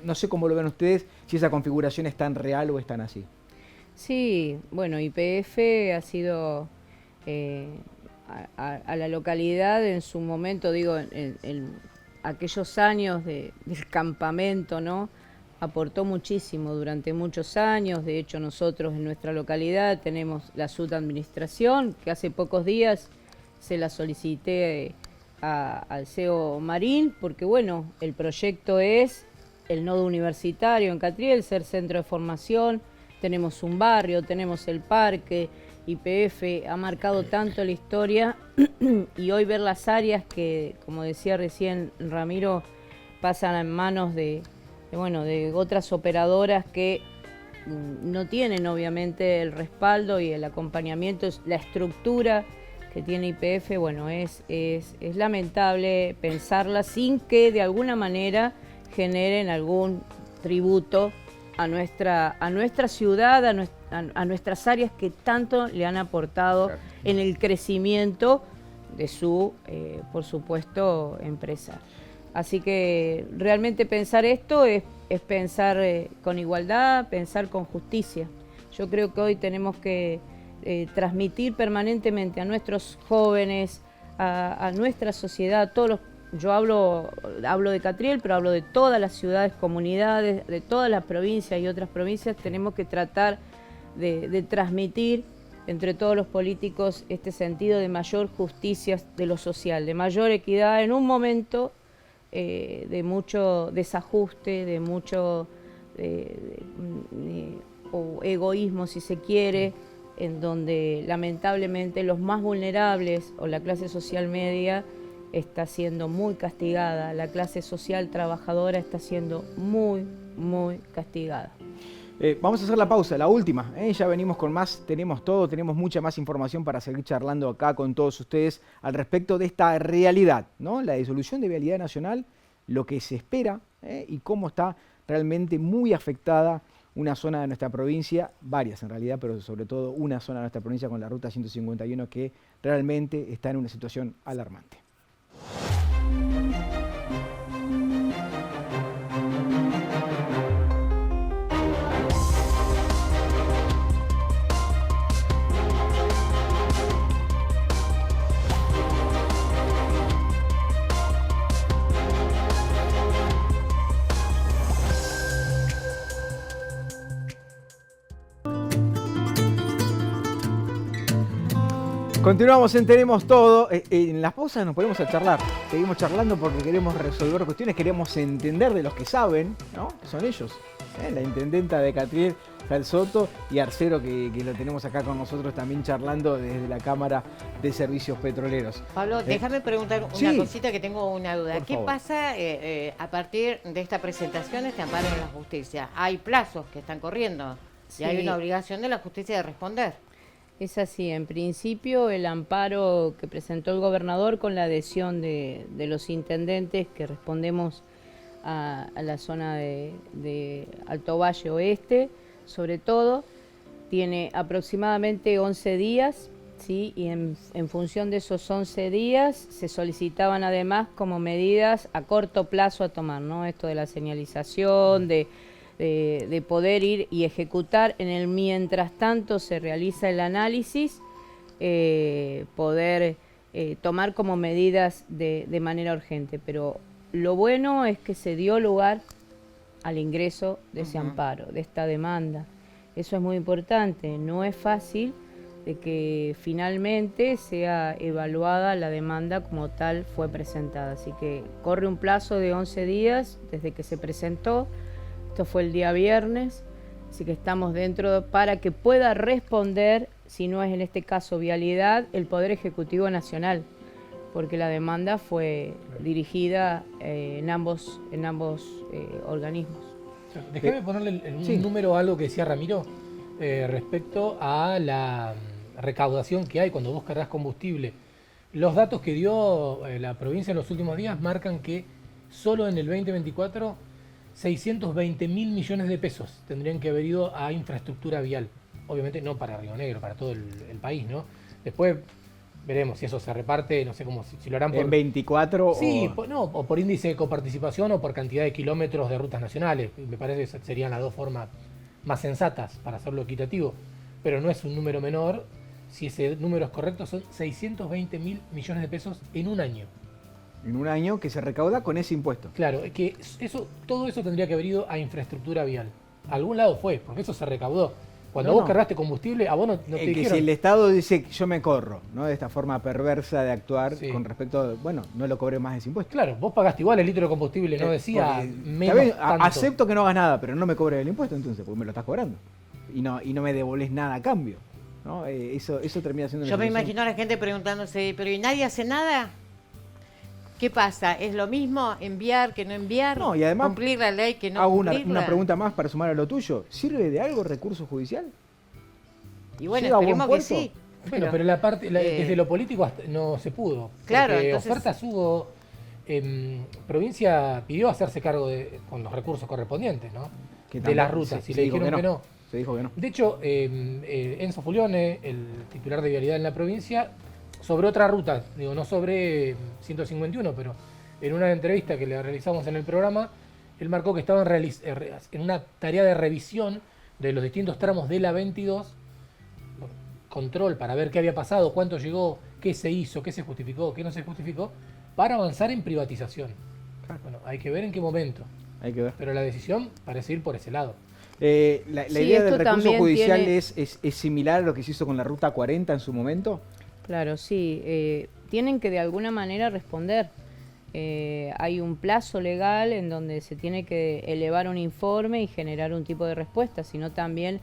No sé cómo lo ven ustedes, si esa configuración es tan real o es tan así. Sí, bueno, YPF ha sido a la localidad en su momento, digo, en aquellos años del campamento, ¿no? Aportó muchísimo durante muchos años. De hecho, nosotros en nuestra localidad tenemos la subadministración, que hace pocos días se la solicité al CEO Marín, porque bueno, el proyecto es el nodo universitario en Catriel, ser centro de formación, tenemos un barrio, tenemos el parque, YPF ha marcado tanto la historia y hoy ver las áreas que, como decía recién Ramiro, pasan en manos de otras operadoras que no tienen obviamente el respaldo y el acompañamiento, la estructura que tiene YPF, bueno, es lamentable pensarla sin que de alguna manera generen algún tributo a nuestra ciudad, a nuestras áreas que tanto le han aportado en el crecimiento de su, por supuesto, empresa. Así que realmente pensar esto es pensar con igualdad, pensar con justicia. Yo creo que hoy tenemos que transmitir permanentemente a nuestros jóvenes, a nuestra sociedad, a todos los. Yo hablo de Catriel, pero hablo de todas las ciudades, comunidades, de todas las provincias y otras provincias. Tenemos que tratar de transmitir entre todos los políticos este sentido de mayor justicia de lo social, de mayor equidad en un momento de mucho desajuste, de mucho o egoísmo, si se quiere, en donde lamentablemente los más vulnerables o la clase social media está siendo muy castigada, la clase social trabajadora está siendo muy, muy castigada. Vamos a hacer la pausa, la última. Ya venimos con más, tenemos todo, tenemos mucha más información para seguir charlando acá con todos ustedes al respecto de esta realidad, ¿no? La disolución de Vialidad Nacional, lo que se espera y cómo está realmente muy afectada una zona de nuestra provincia, varias en realidad, pero sobre todo una zona de nuestra provincia con la Ruta 151 que realmente está en una situación alarmante. Continuamos en Tenemos Todo. En las pausas nos ponemos a charlar. Seguimos charlando porque queremos resolver cuestiones, queremos entender de los que saben, ¿no? Que son ellos. La intendenta de Catriel, Fer Soto, y Arcero, que lo tenemos acá con nosotros también charlando desde la Cámara de Servicios Petroleros. Pablo, déjame preguntar una cosita que tengo una duda. ¿Qué pasa a partir de esta presentación, este amparo en la justicia? Hay plazos que están corriendo y hay una obligación de la justicia de responder. Es así, en principio el amparo que presentó el gobernador con la adhesión de los intendentes que respondemos a la zona de Alto Valle Oeste, sobre todo, tiene aproximadamente 11 días, ¿sí? Y en función de esos 11 días se solicitaban además como medidas a corto plazo a tomar, ¿no? Esto de la señalización, de poder ir y ejecutar. En el mientras tanto se realiza el análisis, poder tomar como medidas de manera urgente. Pero lo bueno es que se dio lugar al ingreso de ese amparo, de esta demanda. Eso es muy importante. No es fácil de que finalmente sea evaluada la demanda como tal fue presentada. Así que corre un plazo de 11 días desde que se presentó. Esto fue el día viernes, así que estamos dentro para que pueda responder, si no es en este caso Vialidad, el Poder Ejecutivo Nacional, porque la demanda fue dirigida en ambos organismos. Déjame ponerle un número a algo que decía Ramiro respecto a la recaudación que hay cuando vos cargas combustible. Los datos que dio la provincia en los últimos días marcan que solo en el 2024 620.000 millones de pesos tendrían que haber ido a infraestructura vial. Obviamente no para Río Negro, para todo el país, ¿no? Después veremos si eso se reparte, no sé cómo, si lo harán por... ¿En 24? Sí, o por índice de coparticipación o por cantidad de kilómetros de rutas nacionales. Me parece que esas serían las dos formas más sensatas para hacerlo equitativo. Pero no es un número menor. Si ese número es correcto, son 620.000 millones de pesos en un año. En un año que se recauda con ese impuesto. Claro, es que todo eso tendría que haber ido a infraestructura vial. A algún lado fue, porque eso se recaudó. Cuando vos cargaste combustible, a vos no te dijeron... Que si el Estado dice que yo me corro, ¿no? De esta forma perversa de actuar con respecto a, no lo cobré más ese impuesto. Claro, vos pagaste igual el litro de combustible, no decía menos tanto. Acepto que no hagas nada, pero no me cobré el impuesto entonces, porque me lo estás cobrando. Y no me devolvés nada a cambio, ¿no? Eso termina siendo... Yo me imagino a la gente preguntándose, ¿pero y nadie hace nada? ¿Qué pasa? ¿Es lo mismo enviar que no enviar? No, y además cumplir la ley que no hago cumplirla. una pregunta más para sumar a lo tuyo. ¿Sirve de algo el recurso judicial? Y bueno, esperemos que sí. Bueno, pero la parte desde lo político no se pudo. Claro, porque entonces... ofertas hubo. Provincia pidió hacerse cargo con los recursos correspondientes, ¿no? de las rutas, y le dijeron que no. Se dijo que no. De hecho, Enzo Fulione, el titular de Vialidad en la provincia, sobre otra ruta, digo, no sobre 151, pero en una entrevista que le realizamos en el programa, él marcó que estaban en una tarea de revisión de los distintos tramos de la 22, control para ver qué había pasado, cuánto llegó, qué se hizo, qué se justificó, qué no se justificó, para avanzar en privatización. Claro. Bueno, hay que ver en qué momento. Hay que ver. Pero la decisión parece ir por ese lado. La Sí, idea del esto recurso también judicial tiene- es similar a lo que se hizo con la Ruta 40 en su momento. Claro, sí. Tienen que de alguna manera responder. Hay un plazo legal en donde se tiene que elevar un informe y generar un tipo de respuesta, sino también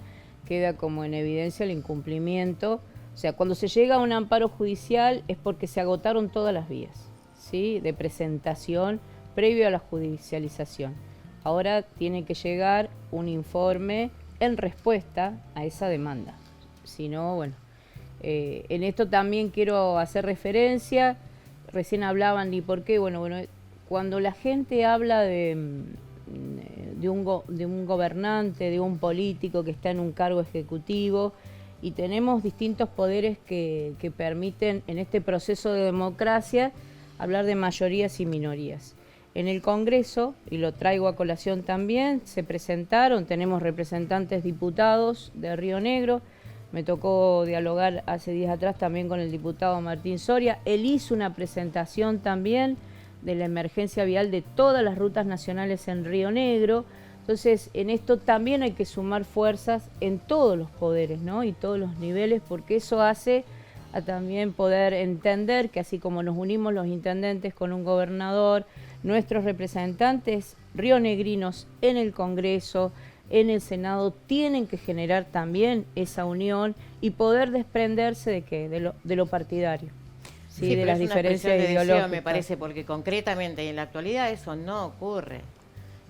queda como en evidencia el incumplimiento. O sea, cuando se llega a un amparo judicial es porque se agotaron todas las vías, ¿sí?, de presentación previo a la judicialización. Ahora tiene que llegar un informe en respuesta a esa demanda. Si no, bueno, en esto también quiero hacer referencia, recién hablaban y por qué, bueno, cuando la gente habla de un gobernante, de un político que está en un cargo ejecutivo, y tenemos distintos poderes que permiten en este proceso de democracia hablar de mayorías y minorías. En el Congreso, y lo traigo a colación también, se presentaron, tenemos representantes diputados de Río Negro. Me tocó dialogar hace días atrás también con el diputado Martín Soria. Él hizo una presentación también de la emergencia vial de todas las rutas nacionales en Río Negro. Entonces, en esto también hay que sumar fuerzas en todos los poderes, ¿no?, y todos los niveles, porque eso hace a también poder entender que así como nos unimos los intendentes con un gobernador, nuestros representantes rionegrinos en el Congreso, en el Senado, tienen que generar también esa unión y poder desprenderse de ¿qué? De lo partidario, ¿sí? Sí, De pero las es una diferencias expresión de deseo, ideológicas. me parece, porque concretamente en la actualidad eso no ocurre.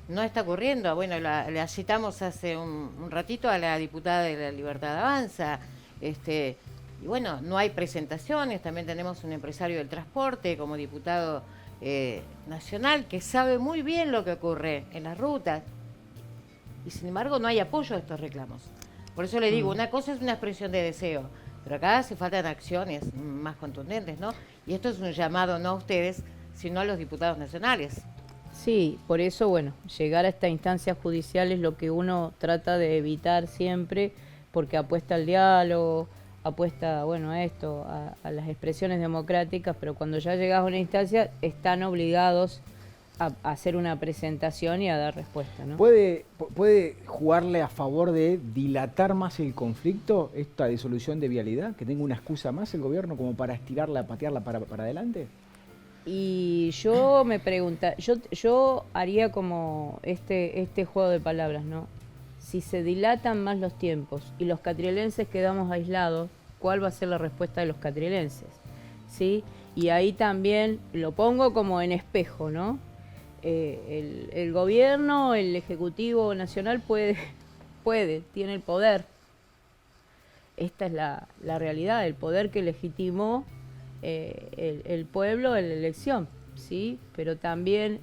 No está ocurriendo. Bueno, la citamos hace un ratito a la diputada de la Libertad Avanza. Y bueno, no hay presentaciones. También tenemos un empresario del transporte como diputado nacional que sabe muy bien lo que ocurre en las rutas. Y sin embargo no hay apoyo a estos reclamos. Por eso le digo, una cosa es una expresión de deseo, pero acá hace falta acciones más contundentes, ¿no? Y esto es un llamado no a ustedes, sino a los diputados nacionales. Sí, por eso, bueno, llegar a esta instancia judicial es lo que uno trata de evitar siempre, porque apuesta al diálogo, apuesta, bueno, a esto, a las expresiones democráticas, pero cuando ya llegas a una instancia están obligados a hacer una presentación y a dar respuesta, ¿no? ¿Puede jugarle a favor de dilatar más el conflicto esta disolución de vialidad? ¿Que tenga una excusa más el gobierno como para estirarla, patearla para adelante? Y yo me pregunta, yo haría como este juego de palabras, ¿no? Si se dilatan más los tiempos y los catrielenses quedamos aislados, ¿cuál va a ser la respuesta de los catrielenses? ¿Sí? Y ahí también lo pongo como en espejo, ¿no? El gobierno, el Ejecutivo Nacional tiene el poder. Esta es la realidad, el poder que legitimó el pueblo en la elección, ¿sí? Pero también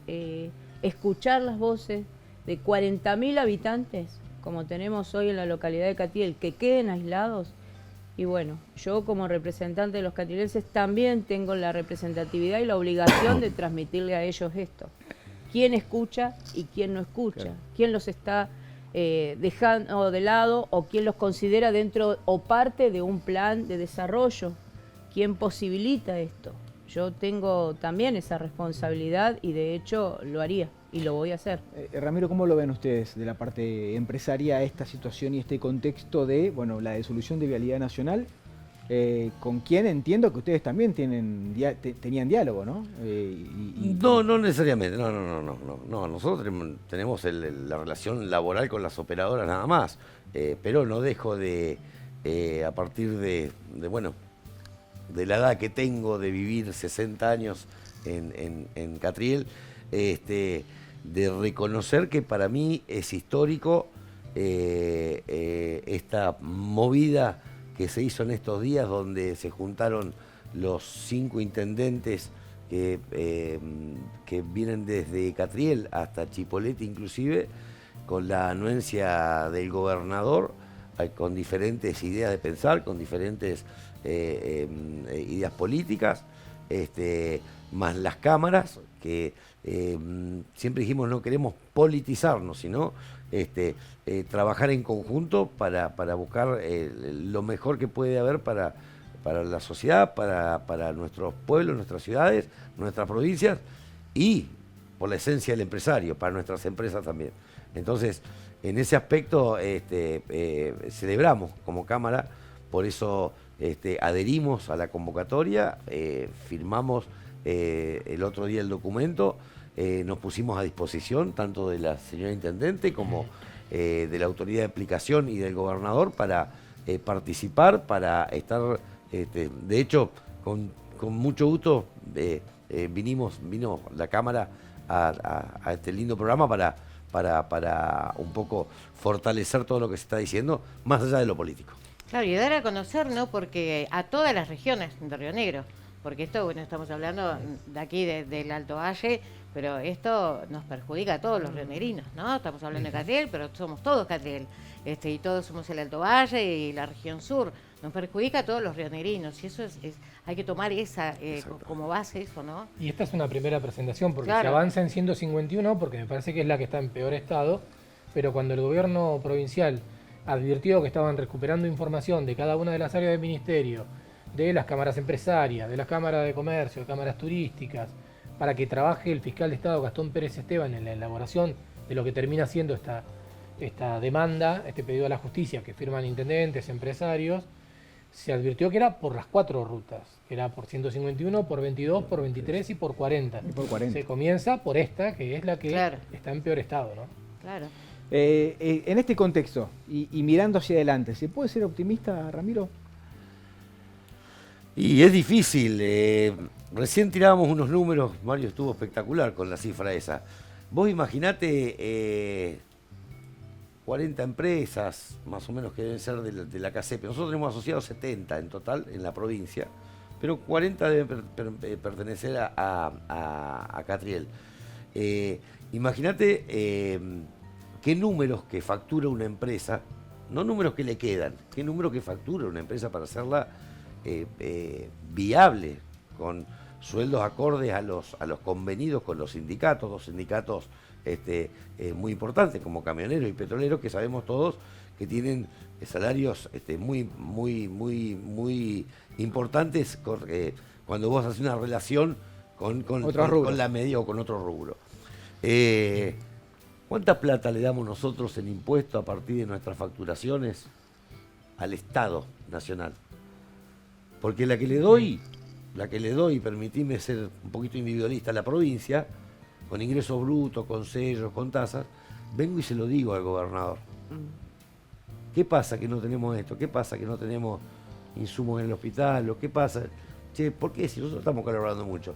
escuchar las voces de 40.000 habitantes, como tenemos hoy en la localidad de Catriel, que queden aislados. Y bueno, yo como representante de los catrielenses también tengo la representatividad y la obligación de transmitirle a ellos esto. ¿Quién escucha y quién no escucha? Claro. ¿Quién los está dejando de lado o quién los considera dentro o parte de un plan de desarrollo? ¿Quién posibilita esto? Yo tengo también esa responsabilidad y de hecho lo haría y lo voy a hacer. Ramiro, ¿cómo lo ven ustedes de la parte empresaria esta situación y este contexto de, bueno, la disolución de Vialidad Nacional? Con quien entiendo que ustedes también tenían diálogo, ¿no? No necesariamente, no. Nosotros tenemos la relación laboral con las operadoras nada más, pero no dejo de, a partir de la edad que tengo de vivir 60 años en Catriel, de reconocer que para mí es histórico esta movida que se hizo en estos días, donde se juntaron los 5 intendentes que vienen desde Catriel hasta Chipolete inclusive, la anuencia del gobernador, con diferentes ideas de pensar, con diferentes ideas políticas, más las cámaras, que siempre dijimos no queremos politizarnos, sino trabajar en conjunto para buscar lo mejor que puede haber para la sociedad, para nuestros pueblos, nuestras ciudades, nuestras provincias y por la esencia del empresario, para nuestras empresas también. Entonces, en ese aspecto celebramos como Cámara, por eso adherimos a la convocatoria, firmamos el otro día el documento, nos pusimos a disposición tanto de la señora Intendente como de la autoridad de aplicación y del gobernador para participar, para estar, de hecho, con mucho gusto vino la Cámara a este lindo programa para un poco fortalecer todo lo que se está diciendo, más allá de lo político. Claro, y dar a conocer, ¿no? Porque a todas las regiones de Río Negro, porque esto, bueno, estamos hablando de aquí, del Alto Valle, pero esto nos perjudica a todos los rionegrinos, ¿no? Estamos hablando de Catriel, pero somos todos Catriel, y todos somos el Alto Valle y la región sur. Nos perjudica a todos los rionegrinos, y eso hay que tomar esa como base, eso, ¿no? Y esta es una primera presentación, porque Claro. se avanza en 151, porque me parece que es la que está en peor estado, pero cuando el gobierno provincial advirtió que estaban recuperando información de cada una de las áreas del ministerio, de las cámaras empresarias, de las cámaras de comercio, de cámaras turísticas, para que trabaje el fiscal de Estado Gastón Pérez Esteban en la elaboración de lo que termina siendo esta demanda, este pedido a la justicia que firman intendentes, empresarios, se advirtió que era por las 4 rutas, que era por 151, por 22, por 23 y por 40. Y por 40. Se comienza por esta, que es la que Claro. está en peor estado, ¿no? Claro. En este contexto y mirando hacia adelante, ¿se puede ser optimista, Ramiro? Y es difícil. Recién tirábamos unos números, Mario estuvo espectacular con la cifra esa. Vos imaginate 40 empresas, más o menos, que deben ser de la CACEP. Nosotros tenemos asociados 70 en total en la provincia, pero 40 deben pertenecer a Catriel. Imagínate qué números que factura una empresa, no números que le quedan, qué números que factura una empresa para hacerla viable, con sueldos acordes a los convenidos con los sindicatos, dos sindicatos muy importantes como camioneros y petroleros, que sabemos todos que tienen salarios muy importantes cuando vos haces una relación con la media o con otro rubro. ¿Cuánta plata le damos nosotros en impuestos a partir de nuestras facturaciones al Estado Nacional? Porque la que le doy, permitime ser un poquito individualista, a la provincia, con ingresos brutos, con sellos, con tasas, vengo y se lo digo al gobernador. ¿Qué pasa que no tenemos esto? ¿Qué pasa que no tenemos insumos en el hospital? ¿Qué pasa? Che, ¿por qué? Si nosotros estamos colaborando mucho.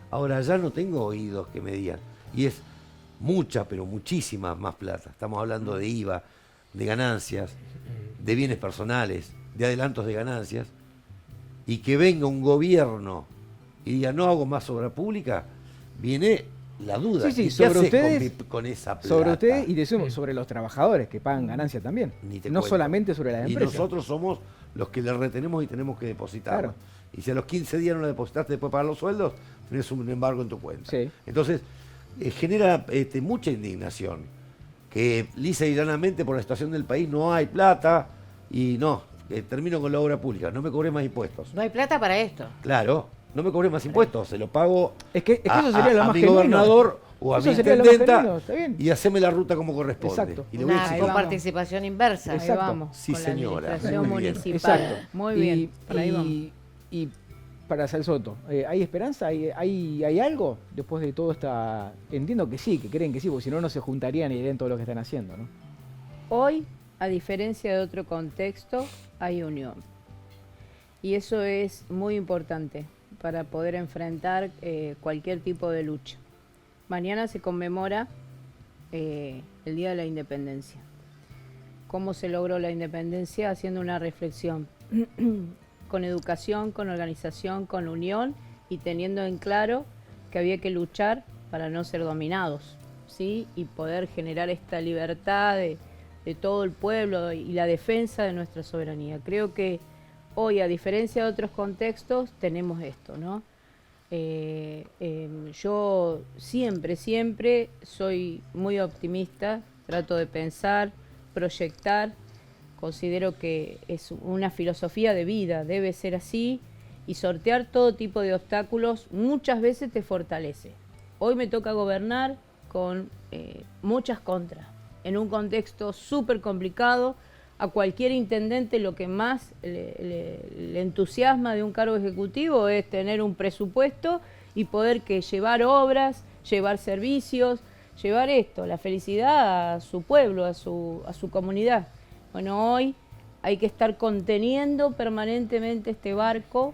Ahora ya no tengo oídos que me digan. Y es mucha, pero muchísima más plata. Estamos hablando de IVA, de ganancias, de bienes personales, de adelantos de ganancias. Y que venga un gobierno y diga no hago más obra pública, viene la duda. Sí, ¿Y sobre qué haces ustedes, con esa plata? sobre ustedes y de sobre los trabajadores que pagan ganancia también. Ni te No cuento. solamente sobre las Y empresas. nosotros somos los que le retenemos y tenemos que depositar. Claro. Y si a los 15 días no le depositaste después de pagar los sueldos, tenés un embargo en tu cuenta. Sí. Entonces, genera mucha indignación. Que lisa y llanamente por la situación del país no hay plata y no, termino con la obra pública, no me cobré más impuestos. No hay plata para esto. Claro, no me cobré más impuestos, se lo pago Es que eso sería lo a más mi genuino. gobernador o a Eso mi sería lo más intendenta genuino, está bien. y haceme la ruta como corresponde. Exacto. Y le voy a Una exigir. vamos. participación inversa. Ahí Exacto. vamos, Sí, con la señora. administración Muy bien. municipal. Exacto. Muy bien, por ahí vamos. Y para Salsoto, ¿hay esperanza? ¿Hay algo después de todo esta...? Entiendo que sí, que creen que sí, porque si no, no se juntarían y harían todo lo que están haciendo, ¿no? Hoy, a diferencia de otro contexto, hay unión. Y eso es muy importante para poder enfrentar cualquier tipo de lucha. Mañana se conmemora el Día de la Independencia. ¿Cómo se logró la independencia? Haciendo una reflexión con educación, con organización, con unión y teniendo en claro que había que luchar para no ser dominados. ¿sí? Y poder generar esta libertad de todo el pueblo y la defensa de nuestra soberanía. Creo que hoy, a diferencia de otros contextos, tenemos esto, ¿no? Yo siempre soy muy optimista, trato de pensar, proyectar, considero que es una filosofía de vida, debe ser así, y sortear todo tipo de obstáculos muchas veces te fortalece. Hoy me toca gobernar con muchas contras, en un contexto súper complicado. A cualquier intendente lo que más le entusiasma de un cargo ejecutivo es tener un presupuesto y poder llevar obras, llevar servicios, llevar la felicidad a su pueblo, a su comunidad. Bueno, hoy hay que estar conteniendo permanentemente este barco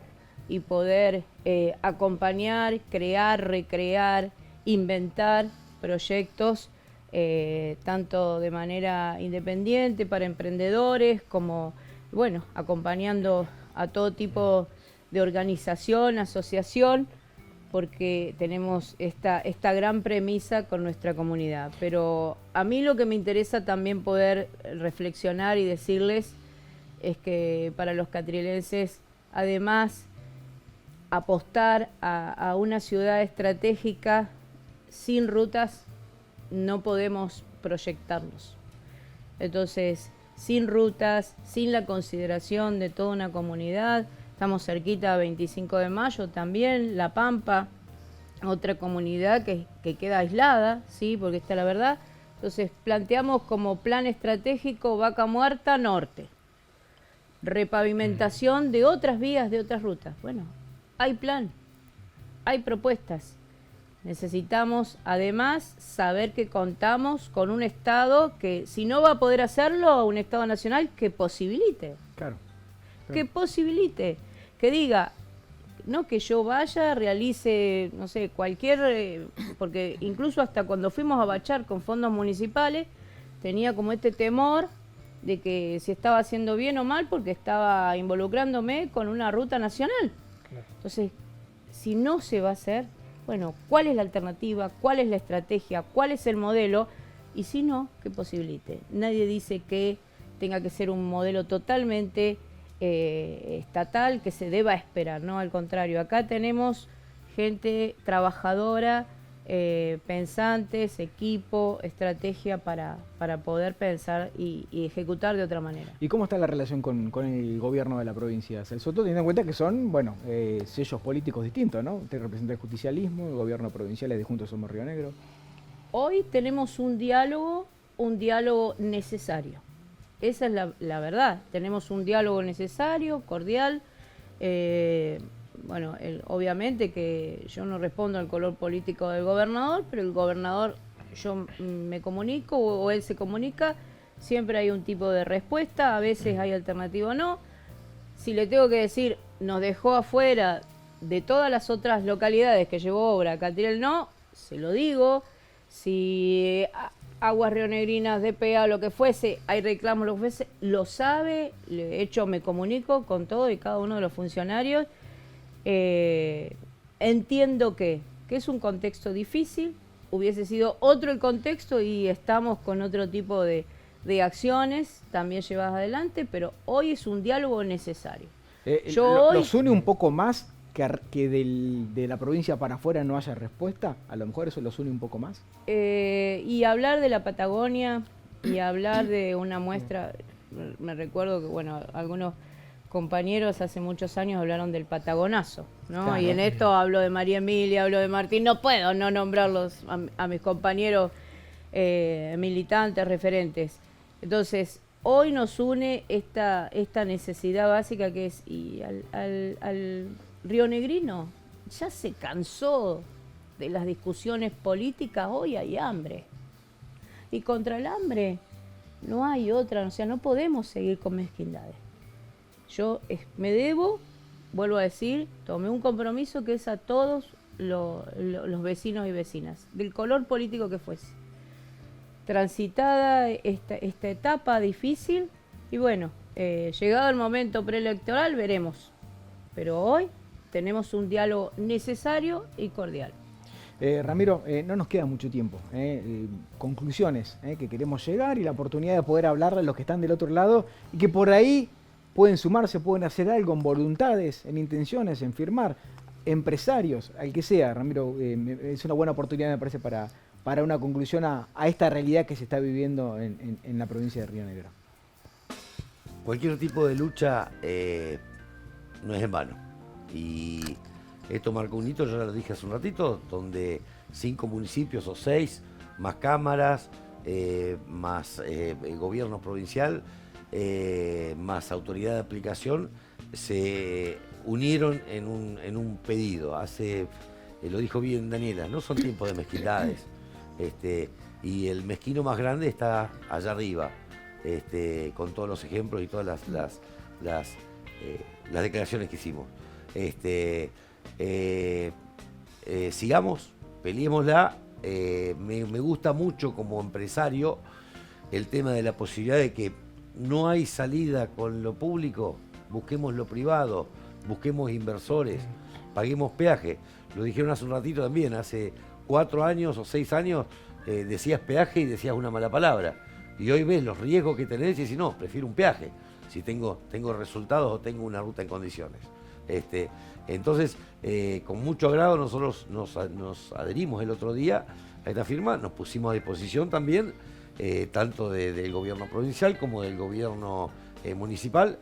y poder acompañar, crear, recrear, inventar proyectos tanto de manera independiente para emprendedores como, bueno, acompañando a todo tipo de organización, asociación, porque tenemos esta gran premisa con nuestra comunidad. Pero a mí lo que me interesa también poder reflexionar y decirles es que para los catrielenses, además, apostar a una ciudad estratégica sin rutas, no podemos proyectarnos. Entonces, sin rutas, sin la consideración de toda una comunidad, estamos cerquita a 25 de mayo también, La Pampa, otra comunidad que queda aislada, ¿sí? Porque está la verdad. Entonces, planteamos como plan estratégico Vaca Muerta Norte, repavimentación de otras vías, de otras rutas. Bueno, hay plan, hay propuestas. Necesitamos, además, saber que contamos con un Estado que, si no va a poder hacerlo, un Estado nacional que posibilite. Claro. Que posibilite. Que diga, no que yo vaya, realice, no sé, cualquier... porque incluso hasta cuando fuimos a bachar con fondos municipales, tenía como este temor de que si estaba haciendo bien o mal, porque estaba involucrándome con una ruta nacional. Claro. Entonces, si no se va a hacer... Bueno, ¿cuál es la alternativa? ¿Cuál es la estrategia? ¿Cuál es el modelo? Y si no, que posibilite. Nadie dice que tenga que ser un modelo totalmente estatal, que se deba esperar, ¿no? Al contrario, acá tenemos gente trabajadora, pensantes, equipo, estrategia para poder pensar y ejecutar de otra manera. ¿Y cómo está la relación con el gobierno de la provincia, Celso? Teniendo en cuenta que son, bueno, sellos políticos distintos, ¿no? Usted representa el justicialismo, el gobierno provincial es de Juntos Somos Río Negro. Hoy tenemos un diálogo necesario. Esa es la verdad. Tenemos un diálogo necesario, cordial. Bueno, obviamente que yo no respondo al color político del gobernador, pero el gobernador, yo me comunico o él se comunica, siempre hay un tipo de respuesta, a veces hay alternativa o no. Si le tengo que decir, nos dejó afuera de todas las otras localidades que llevó obra, Catriel no, se lo digo. Si Aguas Rionegrinas, DPA, lo que fuese, hay reclamos, lo que fuese, lo sabe, de hecho me comunico con todo y cada uno de los funcionarios. Entiendo que es un contexto difícil, hubiese sido otro el contexto y estamos con otro tipo de acciones también llevadas adelante, pero hoy es un diálogo necesario. ¿Los une un poco más que de la provincia para afuera no haya respuesta? A lo mejor eso los une un poco más. Y hablar de la Patagonia y hablar de una muestra, me recuerdo que, bueno, algunos compañeros hace muchos años hablaron del Patagonazo, ¿no? Claro. Y en esto hablo de María Emilia, hablo de Martín, no puedo no nombrarlos a mis compañeros militantes, referentes. Entonces, hoy nos une esta necesidad básica que es, y al rionegrino ya se cansó de las discusiones políticas, hoy hay hambre. Y contra el hambre no hay otra, o sea, no podemos seguir con mezquindades. Yo me debo, vuelvo a decir, tomé un compromiso que es a todos los vecinos y vecinas, del color político que fuese. Transitada esta etapa difícil, y bueno, llegado el momento preelectoral veremos. Pero hoy tenemos un diálogo necesario y cordial. Ramiro, no nos queda mucho tiempo. Conclusiones que queremos llegar y la oportunidad de poder hablarle a los que están del otro lado y que por ahí pueden sumarse, pueden hacer algo en voluntades, en intenciones, en firmar. Empresarios, al que sea, Ramiro, es una buena oportunidad, me parece, para una conclusión a esta realidad que se está viviendo en la provincia de Río Negro. Cualquier tipo de lucha no es en vano. Y esto marcó un hito, yo ya lo dije hace un ratito, donde 5 municipios o 6, más cámaras, más gobierno provincial, más autoridad de aplicación, se unieron en un pedido. Lo dijo bien Daniela, no son tiempos de mezquindades. Y el mezquino más grande está allá arriba, con todos los ejemplos y todas las declaraciones que hicimos. Sigamos, peleémosla. Me gusta mucho como empresario el tema de la posibilidad de que no hay salida con lo público, busquemos lo privado, busquemos inversores, paguemos peaje. Lo dijeron hace un ratito también, hace 4 años o 6 años decías peaje y decías una mala palabra. Y hoy ves los riesgos que tenés y decís, no, prefiero un peaje, si tengo resultados o tengo una ruta en condiciones. Entonces, con mucho agrado nosotros nos adherimos el otro día a esta firma, nos pusimos a disposición también, tanto del gobierno provincial como del gobierno municipal.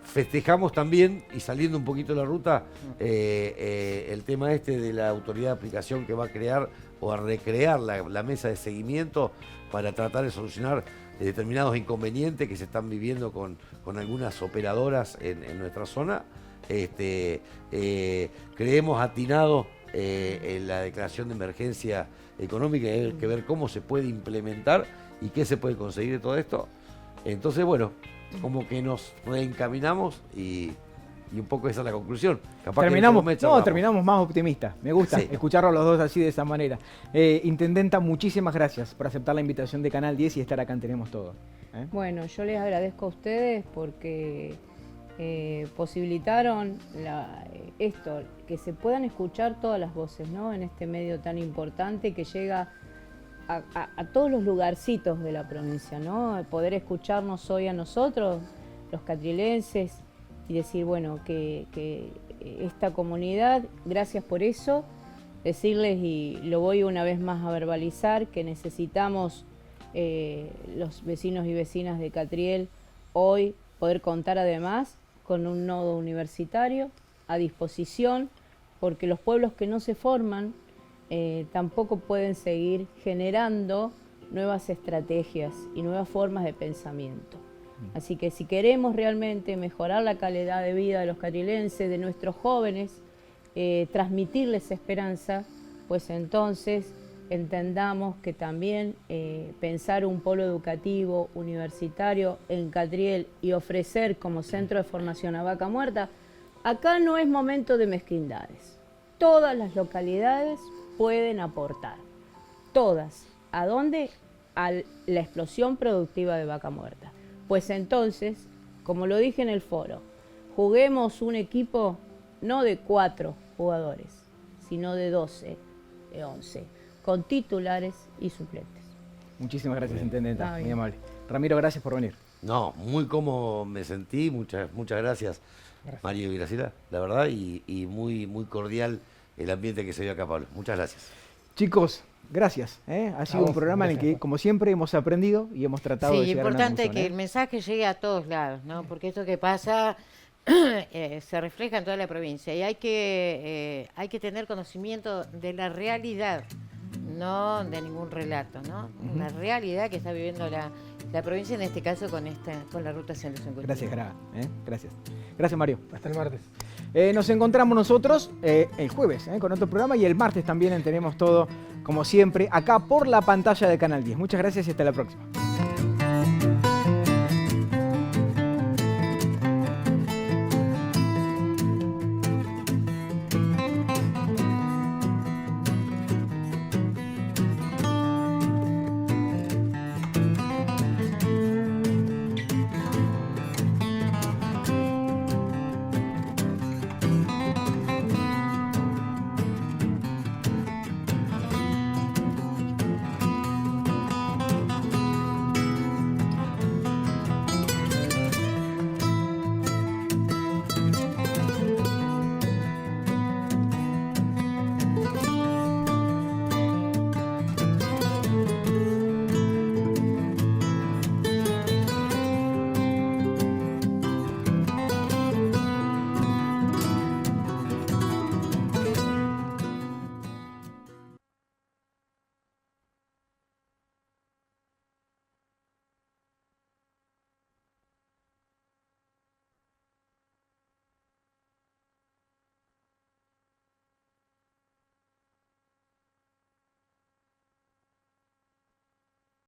Festejamos también, y saliendo un poquito de la ruta, el tema de la autoridad de aplicación que va a crear o a recrear la mesa de seguimiento para tratar de solucionar determinados inconvenientes que se están viviendo con algunas operadoras en nuestra zona. Creemos atinado en la declaración de emergencia económica, hay que ver cómo se puede implementar y qué se puede conseguir de todo esto. Entonces, bueno, como que nos reencaminamos y un poco esa es la conclusión. Capaz terminamos más optimistas. Me gusta escucharlo a los dos así de esa manera. Intendenta, muchísimas gracias por aceptar la invitación de Canal 10 y estar acá en Tenemos Todo. Bueno, yo les agradezco a ustedes porque posibilitaron esto, que se puedan escuchar todas las voces, ¿no? En este medio tan importante que llega a todos los lugarcitos de la provincia, ¿no? Poder escucharnos hoy a nosotros, los catrielenses, y decir, bueno, que esta comunidad, gracias por eso, decirles, y lo voy una vez más a verbalizar, que necesitamos los vecinos y vecinas de Catriel hoy poder contar además con un nodo universitario a disposición, porque los pueblos que no se forman tampoco pueden seguir generando nuevas estrategias y nuevas formas de pensamiento. Así que si queremos realmente mejorar la calidad de vida de los catrielenses, de nuestros jóvenes, transmitirles esperanza, pues entonces entendamos que también pensar un polo educativo universitario en Catriel y ofrecer como centro de formación a Vaca Muerta, acá no es momento de mezquindades. Todas las localidades pueden aportar, todas. ¿A dónde? A la explosión productiva de Vaca Muerta. Pues entonces, como lo dije en el foro, juguemos un equipo no de 4 jugadores, sino de 12, de 11, con titulares y suplentes. Muchísimas gracias, Intendenta, muy amable. Ramiro, gracias por venir. No, muy cómodo me sentí, muchas gracias, Mario y Graciela, la verdad, y muy cordial el ambiente que se dio acá, Pablo. Muchas gracias. Chicos, gracias. Ha sido un programa en el que, como siempre, hemos aprendido y hemos tratado de llegar a una conclusión. Sí, importante que el mensaje llegue a todos lados, ¿no? Porque esto que pasa se refleja en toda la provincia y hay que tener conocimiento de la realidad, no de ningún relato, ¿no? La realidad que está viviendo la provincia, en este caso con la Ruta 151. Gracias, Gra. Gracias. Gracias, Mario. Hasta el martes. Nos encontramos nosotros el jueves con otro programa y el martes también en Tenemos Todo, como siempre, acá por la pantalla de Canal 10. Muchas gracias y hasta la próxima.